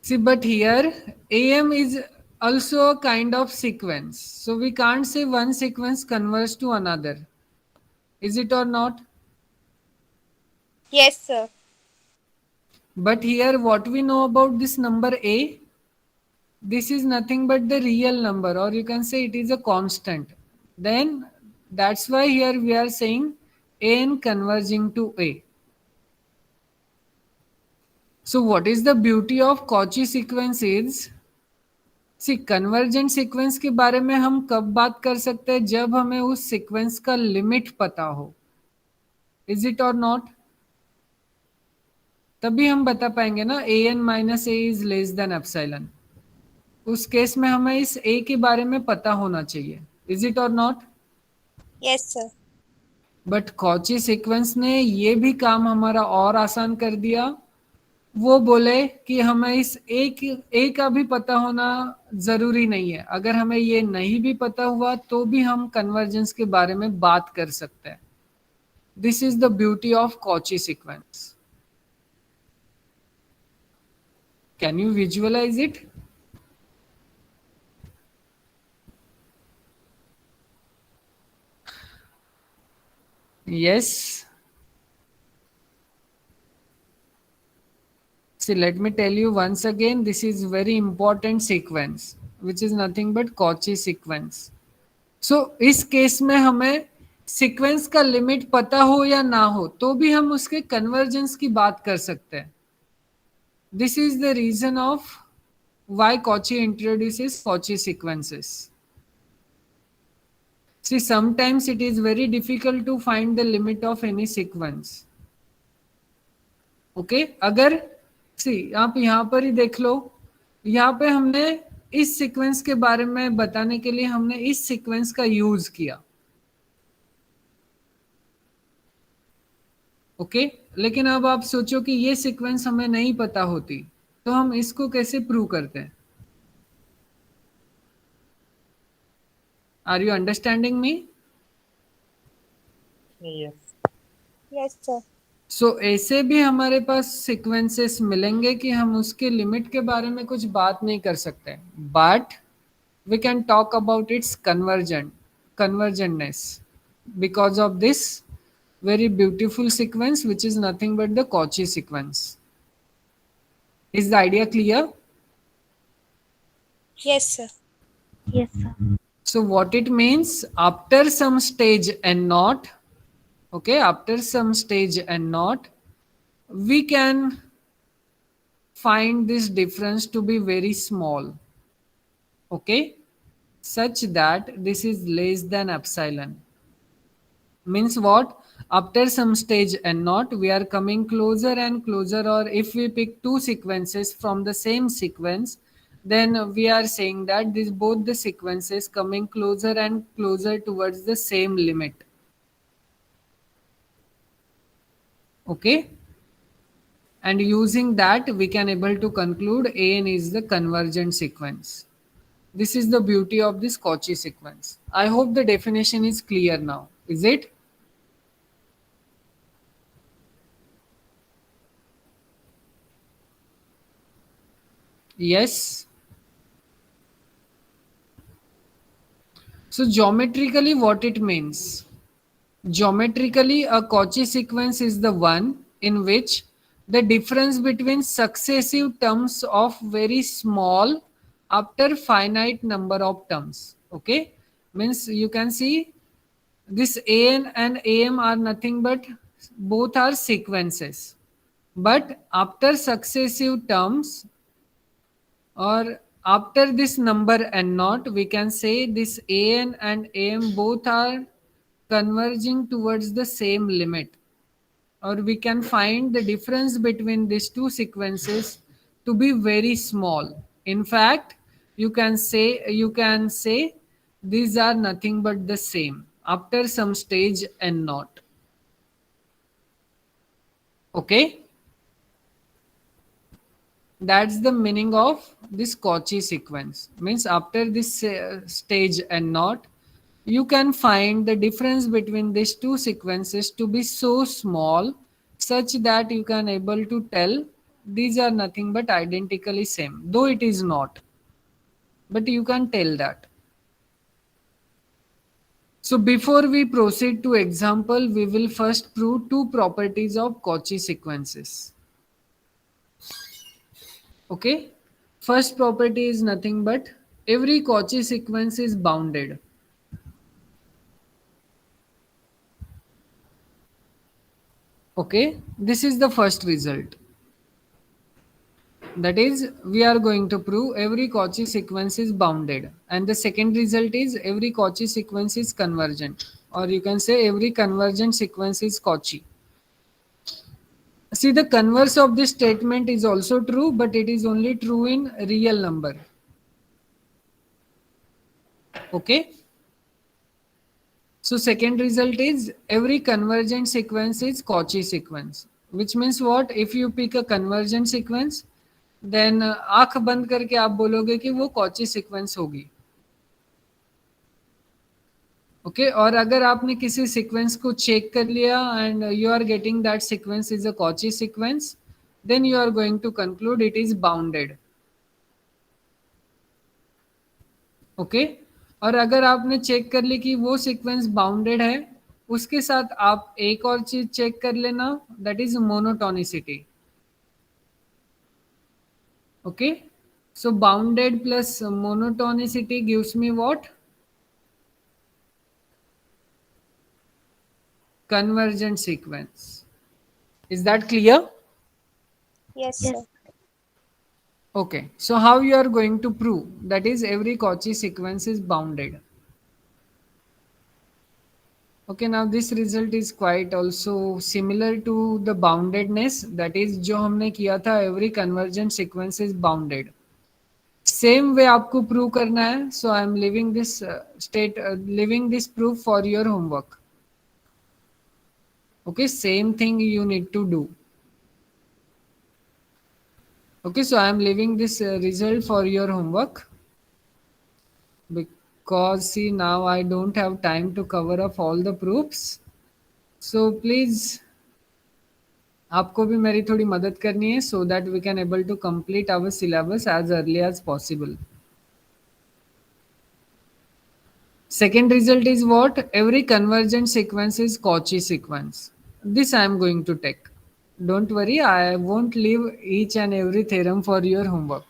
See, but here am is also a kind of sequence. So we can't say one sequence converges to another. Is it or not? Yes, sir. But here what we know about this number a? This is nothing but the real number, or you can say it is a constant. Then that's why here we are saying n converging to a. So what is the beauty of Cauchy sequence is, see convergent sequence के बारे में हम कब बात कर सकते हैं? जब हमें उस सीक्वेंस का लिमिट पता हो. इज इट और नॉट? तभी हम बता पाएंगे ना A N minus A is less than epsilon. उस केस में हमें इस ए के बारे में पता होना चाहिए. इज इट और not? Yes, sir. But Cauchy sequence ने ये भी काम हमारा और आसान कर दिया. वो बोले कि हमें इस ए का भी पता होना जरूरी नहीं है. अगर हमें ये नहीं भी पता हुआ तो भी हम कन्वर्जेंस के बारे में बात कर सकते हैं. This is the beauty of Cauchy sequence. Can you visualise it? Yes. See, let me tell you once again, this is very important sequence, which is nothing but Cauchy sequence. So, इस case में हमें sequence का limit पता हो या ना हो तो भी हम उसके कन्वर्जेंस की बात कर सकते हैं. This is the reason of why Cauchy introduces Cauchy sequences. See, sometimes it is very difficult to find the limit of any sequence. Okay? अगर सी आप यहाँ पर ही देख लो, यहाँ पे हमने इस सीक्वेंस के बारे में बताने के लिए हमने इस सीक्वेंस का यूज किया. ओके लेकिन अब आप सोचो कि ये सीक्वेंस हमें नहीं पता होती तो हम इसको कैसे प्रूव करते हैं? Are you understanding me? Yes. Yes, sir. सो ऐसे भी हमारे पास सीक्वेंसेस मिलेंगे कि हम उसके लिमिट के बारे में कुछ बात नहीं कर सकते, but we can talk about its convergentness because of this very beautiful sequence, which is nothing but the Cauchy sequence. Is the idea clear? Yes, sir. Yes, sir. So what it means, after some stage and not, okay, after some stage and not, we can find this difference to be very small, okay, such that this is less than epsilon. Means what? After some stage and not, we are coming closer and closer, or if we pick two sequences from the same sequence, then we are saying that this both the sequences coming closer and closer towards the same limit. Okay, and using that we can able to conclude an is the convergent sequence. This is the beauty of this Cauchy sequence. I hope the definition is clear now. Is it? Yes. So geometrically what it means? Geometrically, a Cauchy sequence is the one in which the difference between successive terms of very small after finite number of terms. Okay, means you can see this an and am are nothing but both are sequences, but after successive terms, or after this number and not, we can say this an and am both are converging towards the same limit, or we can find the difference between these two sequences to be very small. In fact, you can say these are nothing but the same after some stage and not. Okay, that's the meaning of this Cauchy sequence. Means after this stage and not, you can find the difference between these two sequences to be so small such that you can able to tell these are nothing but identically same, though it is not, but you can tell that. So before we proceed to example, we will first prove two properties of Cauchy sequences. Okay, first property is nothing but every Cauchy sequence is bounded. Okay, this is the first result. That is, we are going to prove every Cauchy sequence is bounded. And the second result is every Cauchy sequence is convergent. Or you can say every convergent sequence is Cauchy. See, the converse of this statement is also true, but it is only true in real number. Okay. So second result is every convergent sequence is Cauchy sequence. Which means what? If you pick a convergent sequence, then आंख बंद करके आप बोलोगे कि वो Cauchy sequence होगी. Okay, और अगर आपने किसी सीक्वेंस को चेक कर लिया and you are getting that sequence is a Cauchy sequence, then you are going to conclude it is bounded. Okay, और अगर आपने चेक कर ली कि वो सीक्वेंस बाउंडेड है, उसके साथ आप एक और चीज चेक कर लेना, that is monotonicity. Okay, so bounded plus monotonicity gives me what? Convergent sequence. Is that clear? Yes, Yes. sir. Okay, so how you are going to prove that is every Cauchy sequence is bounded? Okay, now this result is quite also similar to the boundedness, that is जो हमने किया था every convergent sequence is bounded. Same way आपको prove करना है, so I am leaving this leaving this proof for your homework. Okay, same thing you need to do. Okay, so I am leaving this result for your homework, because see, now I don't have time to cover up all the proofs. So please, आपको भी मेरी थोड़ी मदद करनी है, so that we can able to complete our syllabus as early as possible. Second result is what? Every convergent sequence is Cauchy sequence. This I am going to take. Don't worry, I won't leave each and every theorem for your homework.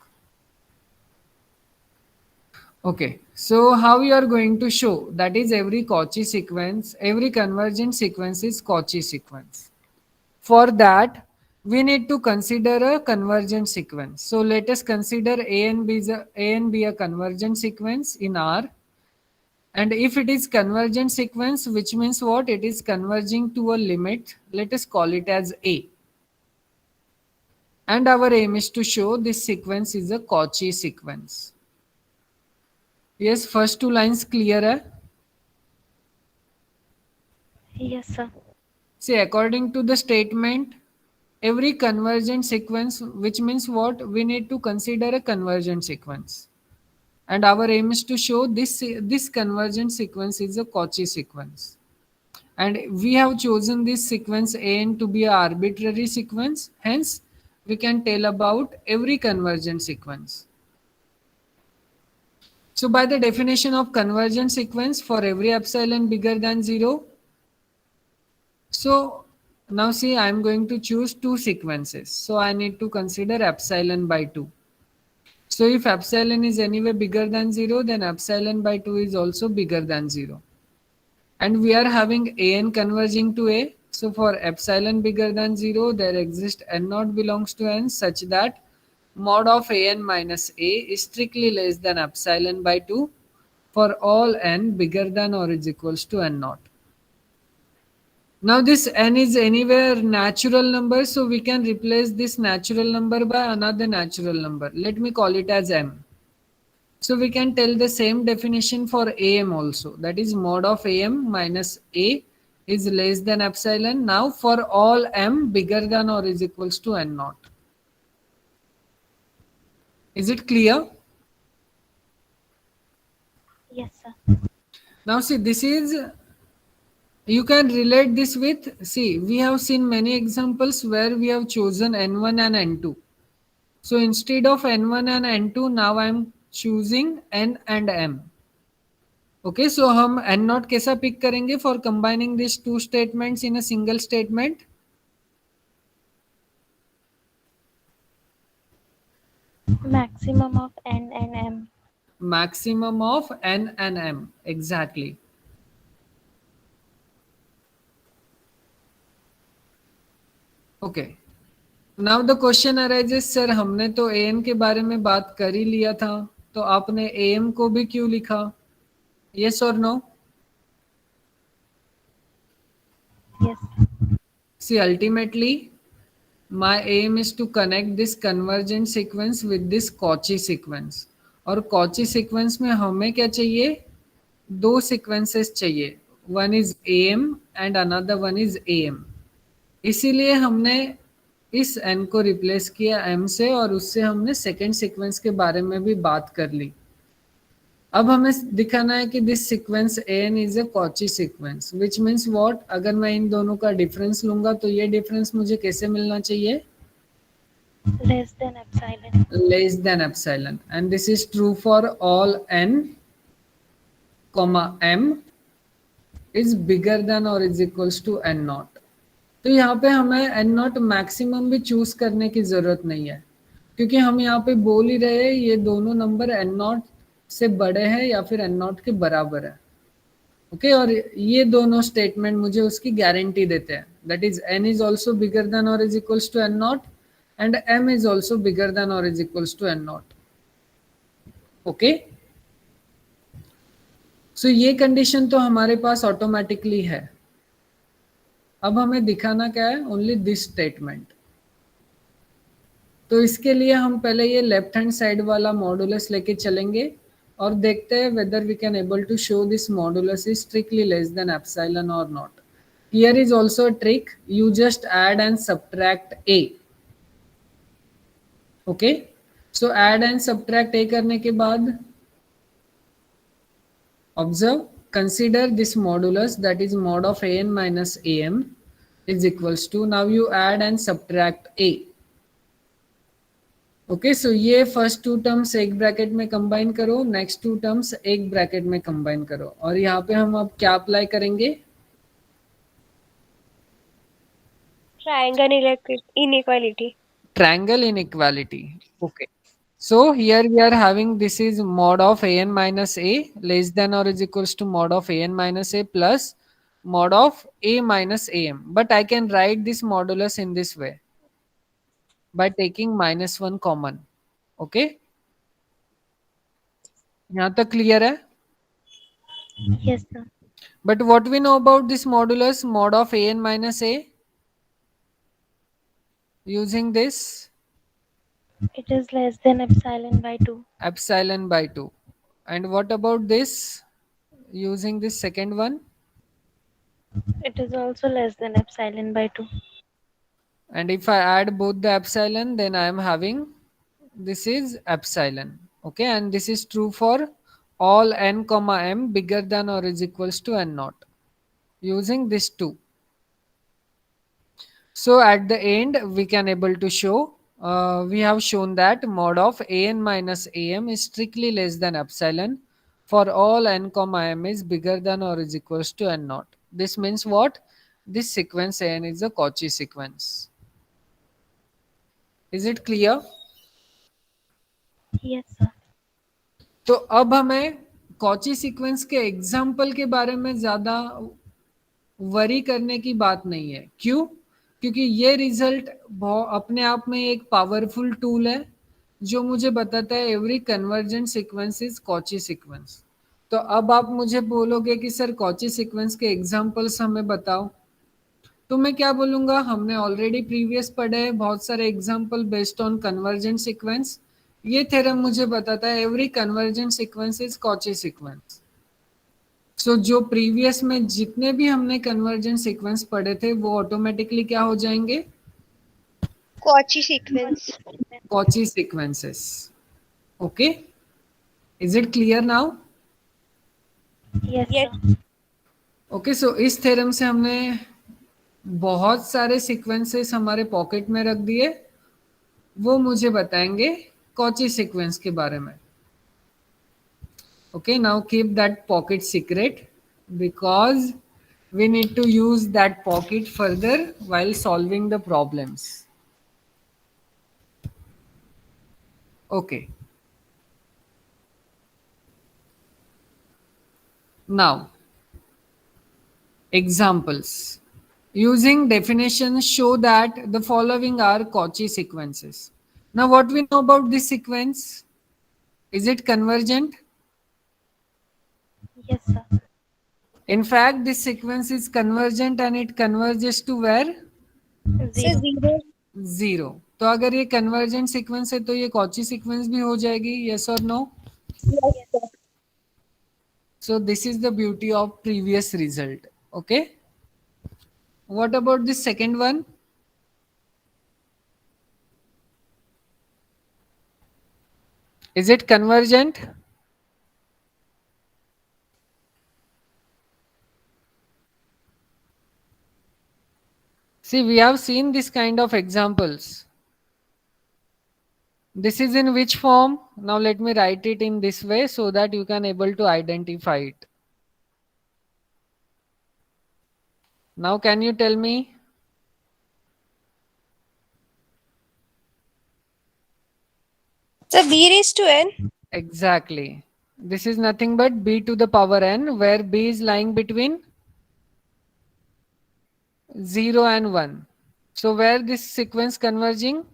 Okay, so how you are going to show? That is, every Cauchy sequence, every convergent sequence is Cauchy sequence. For that, we need to consider a convergent sequence. So let us consider A and B a convergent sequence in R. And if it is convergent sequence, which means what? It is converging to a limit. Let us call it as A. And our aim is to show this sequence is a Cauchy sequence. Yes, first two lines clear hai? Yes, sir. See, according to the statement, every convergent sequence, which means what? We need to consider a convergent sequence. And our aim is to show this convergent sequence is a Cauchy sequence. And we have chosen this sequence AN to be an arbitrary sequence. Hence, we can tell about every convergent sequence. So by the definition of convergent sequence, for every epsilon bigger than 0, so now see, I am going to choose two sequences. So I need to consider epsilon by 2. So if epsilon is anyway bigger than 0, then epsilon by 2 is also bigger than 0. And we are having an converging to A. So for epsilon bigger than 0, there exists n naught belongs to n such that mod of an minus a is strictly less than epsilon by 2 for all n bigger than or is equals to n naught. Now this n is anywhere natural number, so we can replace this natural number by another natural number. Let me call it as m. So we can tell the same definition for am also. That is, mod of am minus a is less than epsilon. Now for all m bigger than or is equals to n naught. Is it clear? Yes, sir. Now see, this is, you can relate this with, see, we have seen many examples where we have chosen n1 and n2. So instead of n1 and n2, now I am choosing n and m. Okay, so हम n naught कैसा pick करेंगे for combining these two statements in a single statement? Maximum of n and m. Maximum of n and m, exactly. Okay. Now the question arises, sir, हमने तो am के बारे में बात कर ही लिया था, तो आपने am को भी क्यों लिखा? Yes or no? Yes. See, ultimately, my aim is to connect this convergent sequence with this Cauchy sequence. और Cauchy sequence में हमें क्या चाहिए? दो sequences चाहिए. One is am and another one is am. इसीलिए हमने इस n को रिप्लेस किया m से और उससे हमने सेकेंड सीक्वेंस के बारे में भी बात कर ली. अब हमें दिखाना है कि this sequence an is a Cauchy sequence, which means what? अगर मैं इन दोनों का डिफरेंस लूंगा तो ये डिफरेंस मुझे कैसे मिलना चाहिए? Less than epsilon. Less than epsilon. And this is true for all n, comma m is bigger than or is equals to n naught. तो यहाँ पे हमें n नॉट मैक्सिमम भी चूज करने की जरूरत नहीं है, क्योंकि हम यहाँ पे बोल ही रहे हैं ये दोनों नंबर n नॉट से बड़े हैं या फिर n नॉट के बराबर है. ओके, और ये दोनों स्टेटमेंट मुझे उसकी गारंटी देते हैं. That is n is also bigger than और is equals to n not and m is also bigger than और is equals to n not. Okay, so ये कंडीशन तो हमारे पास ऑटोमेटिकली है. अब हमें दिखाना क्या है? Only this statement. तो इसके लिए हम पहले ये लेफ्ट हैंड साइड वाला मॉडुलस लेके चलेंगे और देखते हैं whether we can able to show this modulus is strictly less than epsilon और not. Here is also a trick. You just add and subtract a. Okay, so add and subtract A करने के बाद observe, consider this modulus, that is mod of an minus am is equals to, now you add and subtract a. Okay, so ये first two terms एक bracket में combine करो, next two terms एक bracket में combine करो, और यहाँ पे हम अब क्या अप्लाई करेंगे? Triangle inequality. Triangle inequality. Okay, so here we are having, this is mod of an minus a less than or is equals to mod of an minus a plus mod of a minus am, but I can write this modulus in this way by taking -1 common. Okay, यहाँ तक clear है? Yes, sir. But what we know about this modulus, mod of an minus a, using this It is less than epsilon by 2. epsilon by 2. And what about this, using this second one? It is also less than epsilon by 2. And if I add both the epsilon, then I am having, this is epsilon. Okay, and this is true for all n comma m bigger than or is equals to n naught, using this 2. So at the end we can able to show, we have shown that mod of an minus am is strictly less than epsilon for all n comma m is bigger than or is equals to n naught. This means what? This sequence an is a Cauchy sequence. Is it clear? Yes, sir. तो अब हमें Cauchy sequence के example के बारे में ज्यादा worry करने की बात नहीं है. क्यों? क्योंकि ये रिजल्ट अपने आप में एक पावरफुल टूल है जो मुझे बताता है every convergent sequence is Cauchy sequence. तो अब आप मुझे बोलोगे कि सर कॉची सीक्वेंस के एग्जाम्पल्स हमें बताओ, तो मैं क्या बोलूंगा? हमने ऑलरेडी प्रीवियस पढ़े हैं बहुत सारे example based on convergent sequence. ये थ्योरम मुझे बताता है every convergent sequence is Cauchy sequence. So जो प्रीवियस में जितने भी हमने कन्वर्जेंट सीक्वेंस पढ़े थे वो ऑटोमेटिकली क्या हो जाएंगे? Cauchy sequence. Cauchy sequences. Okay, is it clear now? Yes, Yes. sir. Okay, so इस थ्योरम से हमने बहुत सारे सीक्वेंसेस हमारे पॉकेट में रख दिए, वो मुझे बताएंगे कॉची सीक्वेंस के बारे में. Okay, now keep that pocket secret because we need to use that pocket further while solving the problems. Okay. Now, examples. Using definitions show that the following are Cauchy sequences. Now, what we know about this sequence? Is it convergent? Yes, sir. In fact, this sequence is convergent and it converges to where? So 0. 0. तो अगर ये convergent sequence है तो ये Cauchy sequence भी हो जाएगी. Yes और no? Yes, sir. So this is the beauty of previous result. Okay, what about this second one? Is it convergent? See, we have seen this kind of examples. This is in which form? Now let me write it in this way so that you can able to identify it. Now can you tell me? So b raised to n. Exactly. This is nothing but b to the power n, where b is lying between 0 and 1. So where this sequence converging?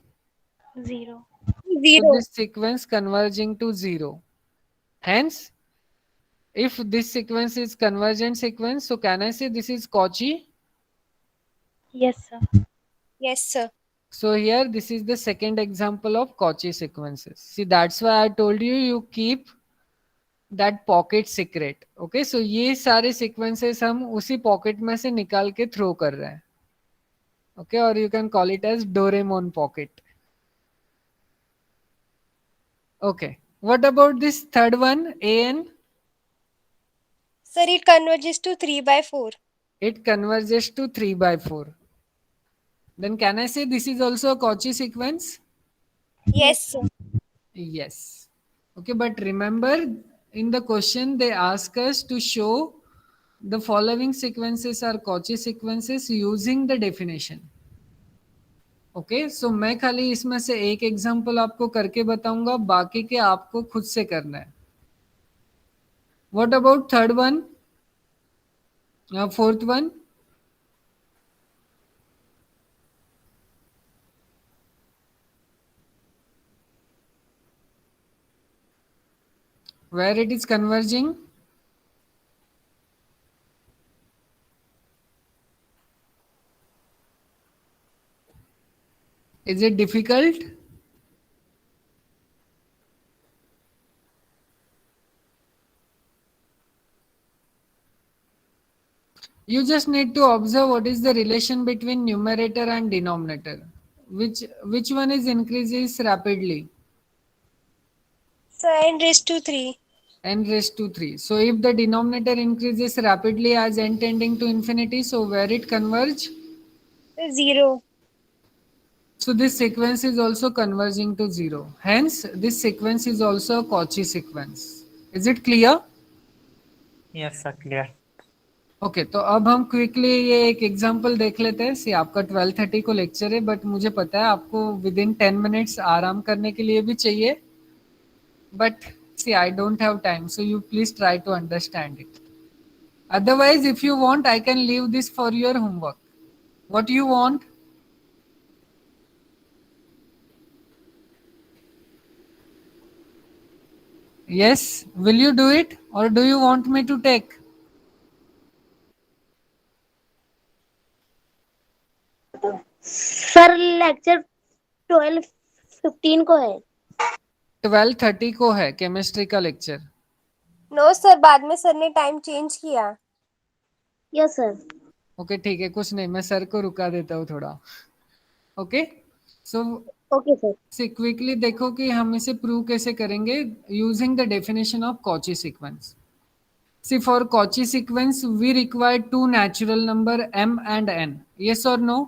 0. So 0. this sequence converging to 0. Hence, if this sequence is convergent sequence, so can I say this is Cauchy? Yes, sir. Yes, sir. So here this is the second example of Cauchy sequences. See, that's why I told you, you keep that pocket secret. Okay, so ये सारे sequences हम उसी pocket में से निकाल के throw कर रहे हैं. Okay, or you can call it as Doraemon pocket. Okay. What about this third one, an? Sir, it converges to 3 by 4. It converges to 3 by 4. Then can I say this is also a Cauchy sequence? Yes, sir. Yes. Okay, but remember in the question they ask us to show the following sequences are Cauchy sequences using the definition. Okay so मैं खाली इसमें से एक example आपको करके बताऊंगा, बाकी के आपको खुद से करना है. What about third one, fourth one? where it is converging? Is it difficult? You just need to observe what is the relation between numerator and denominator. Which one is increases rapidly? So n raised to 3. N raised to 3. So if the denominator increases rapidly as n tending to infinity, so where it converge? 0. So this sequence is also converging to 0. Hence, this sequence is also a Cauchy sequence. Is it clear? Yes, sir, clear. Okay तो अब हम quickly ये एक example देख लेते हैं. सी आपका 12:30 को लेक्चर है, बट मुझे पता है आपको विद इन 10 मिनट्स आराम करने के लिए भी चाहिए, but see I don't have time, so you please try to understand it. Otherwise if you want I can leave this for your homework. What you want? Yes, will you do it or do you want me to take? Sir lecture 12:15 को है. 12:30 को है chemistry का lecture. No sir, बाद में sir ने time change किया. Yes sir. Okay ठीक है, कुछ नहीं, मैं सर को रुका देता हूँ थोड़ा. Okay so okay sir. से क्विकली देखो कि हम इसे प्रूव कैसे करेंगे using the definition of Cauchy sequence. See for Cauchy sequence we require two natural number m and n. Yes or no?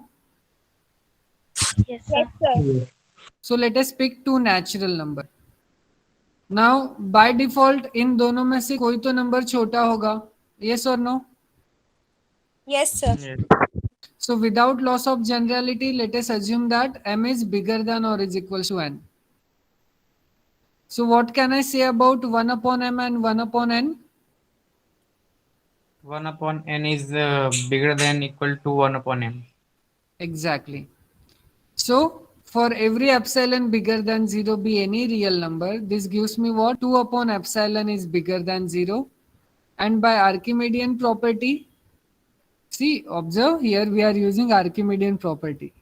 Yes Yes, sir. sir. So let us pick two natural number. Now by default इन दोनों में से कोई तो number छोटा होगा. Yes or no? Yes, sir. Yes. So without loss of generality, let us assume that m is bigger than or is equal to n. So what can I say about 1 upon m and 1 upon n? 1 upon n is bigger than equal to 1 upon m. Exactly. So for every epsilon bigger than 0 be any real number, this gives me what? 2 upon epsilon is bigger than 0. And by Archimedean property, see, observe here we are using Archimedean property.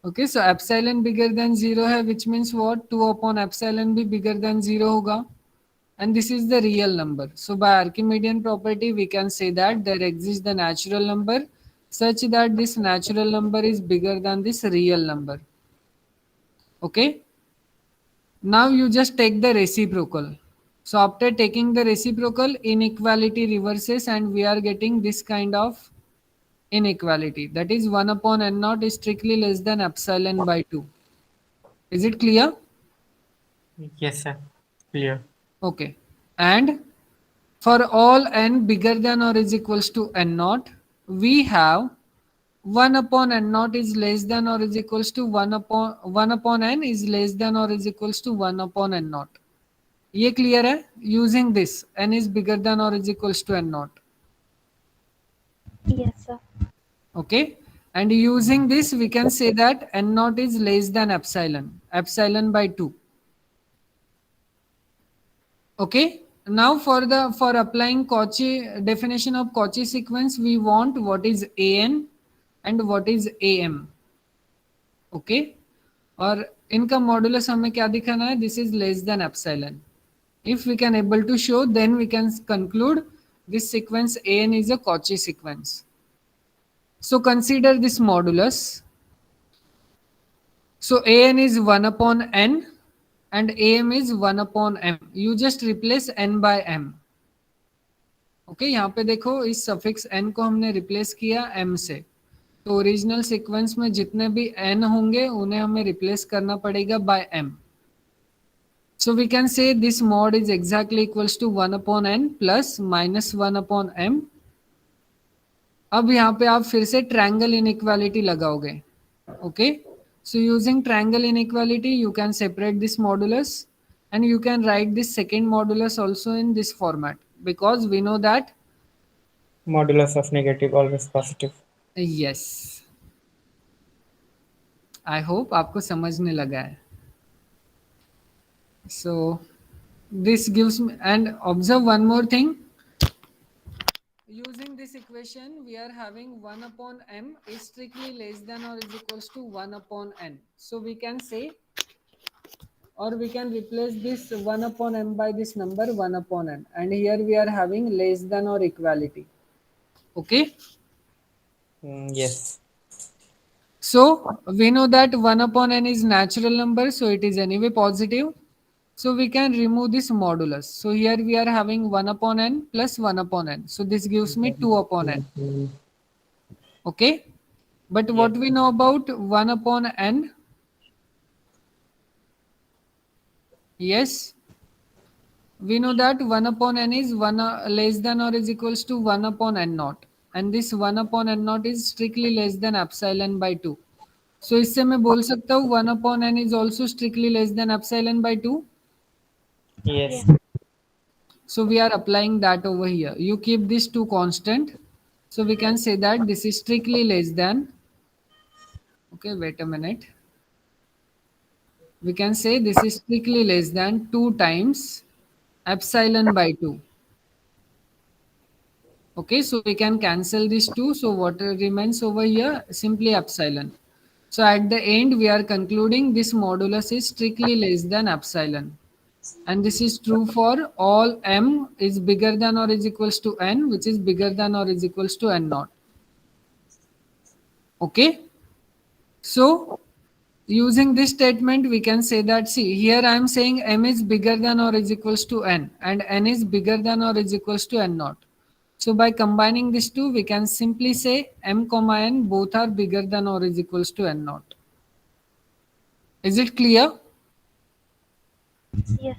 Okay, so epsilon bigger than 0 है, which means what? 2 upon epsilon भी bigger than 0 होगा. And this is the real number. So by Archimedean property, we can say that there exists the natural number such that this natural number is bigger than this real number. Okay. Now you just take the reciprocal. So after taking the reciprocal, inequality reverses and we are getting this kind of inequality. That is 1 upon n naught is strictly less than epsilon by 2. Is it clear? Yes, sir, clear. Okay. And for all n bigger than or is equals to n naught, we have 1 upon n naught is less than or is equals to 1 upon n is less than or is equals to 1 upon n naught. ये clear है? Using this, n is bigger than or is equals to n naught. Yes sir. Okay. And using this, we can say that n naught is less than epsilon by 2. Okay. Now for applying Cauchy definition of Cauchy sequence, we want what is an and what is am. Okay. और इनका modulus हमें क्या दिखाना है? This is less than epsilon. If we can able to show, then we can conclude this sequence an is a Cauchy sequence. So consider this modulus. So an is 1 upon n and am is 1 upon m. You just replace n by m. Okay यहाँ पे देखो इस suffix n को हमने replace किया m से, तो original sequence में जितने भी n होंगे उन्हें हमें रिप्लेस करना पड़ेगा bye m. So we can say this mod is exactly equals to 1 upon n plus minus 1 upon m. अब यहाँ पे आप फिर से ट्रायंगल इनइक्वालिटी लगाओगे. Okay, so using triangle inequality you can separate this modulus and you can write this second modulus also in this format, because we know that Modulus of negative always positive. yes, I hope आपको समझने लगा है. So this gives me, and observe one more thing. Using this equation we are having 1 upon m is strictly less than or is equals to 1 upon n. So we can say, or we can replace this 1 upon m by this number 1 upon n, and here we are having less than or equality. Okay, Yes. so we know that 1 upon n is natural number, so it is anyway positive. So we can remove this modulus. So here we are having 1 upon n plus 1 upon n. So this gives me 2 upon n. Okay, but what we know about 1 upon n? Yes, we know that 1 upon n is 1 less than or is equals to 1 upon n naught, and this 1 upon n naught is strictly less than epsilon by 2. So इससे मैं बोल सकता हूँ 1 upon n is also strictly less than epsilon by 2. Yes. So we are applying that over here. You keep this 2 constant, so we can say that this is strictly less than, okay, wait a minute, we can say this is strictly less than 2 times epsilon by 2. Okay, so we can cancel these 2, so what remains over here? Simply epsilon. So at the end we are concluding this modulus is strictly less than epsilon, and this is true for all m is bigger than or is equals to n, which is bigger than or is equals to n naught. Okay, so using this statement we can say that, see here I am saying m is bigger than or is equals to n, and n is bigger than or is equals to n naught. So by combining these two we can simply say m comma n both are bigger than or is equals to n naught. Is it clear? Yes.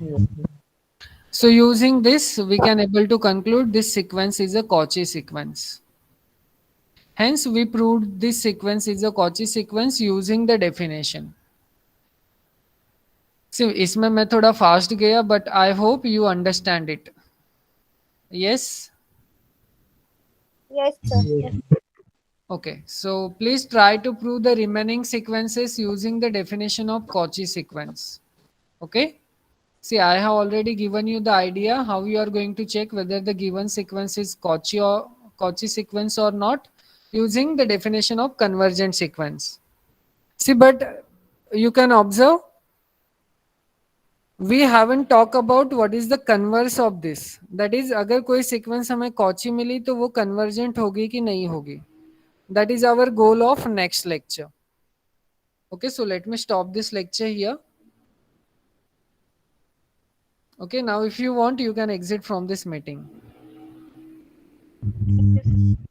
So using this we can able to conclude this sequence is a Cauchy sequence. Hence we proved this sequence is a Cauchy sequence using the definition. See, इसमें मैं थोड़ा fast गया, but I hope you understand it. Yes. Yes, sir. Okay, so please try to prove the remaining sequences using the definition of Cauchy sequence. Okay. See, I have already given you the idea how you are going to check whether the given sequence is Cauchy sequence or not, using the definition of convergent sequence. See, but you can observe we haven't talked about what is the converse of this. That is, अगर कोई sequence हमें Cauchy मिली तो वो convergent होगी कि नहीं होगी. That is our goal of next lecture. Okay, so let me stop this lecture here. Okay, now if you want you can exit from this meeting. Thank you, sir.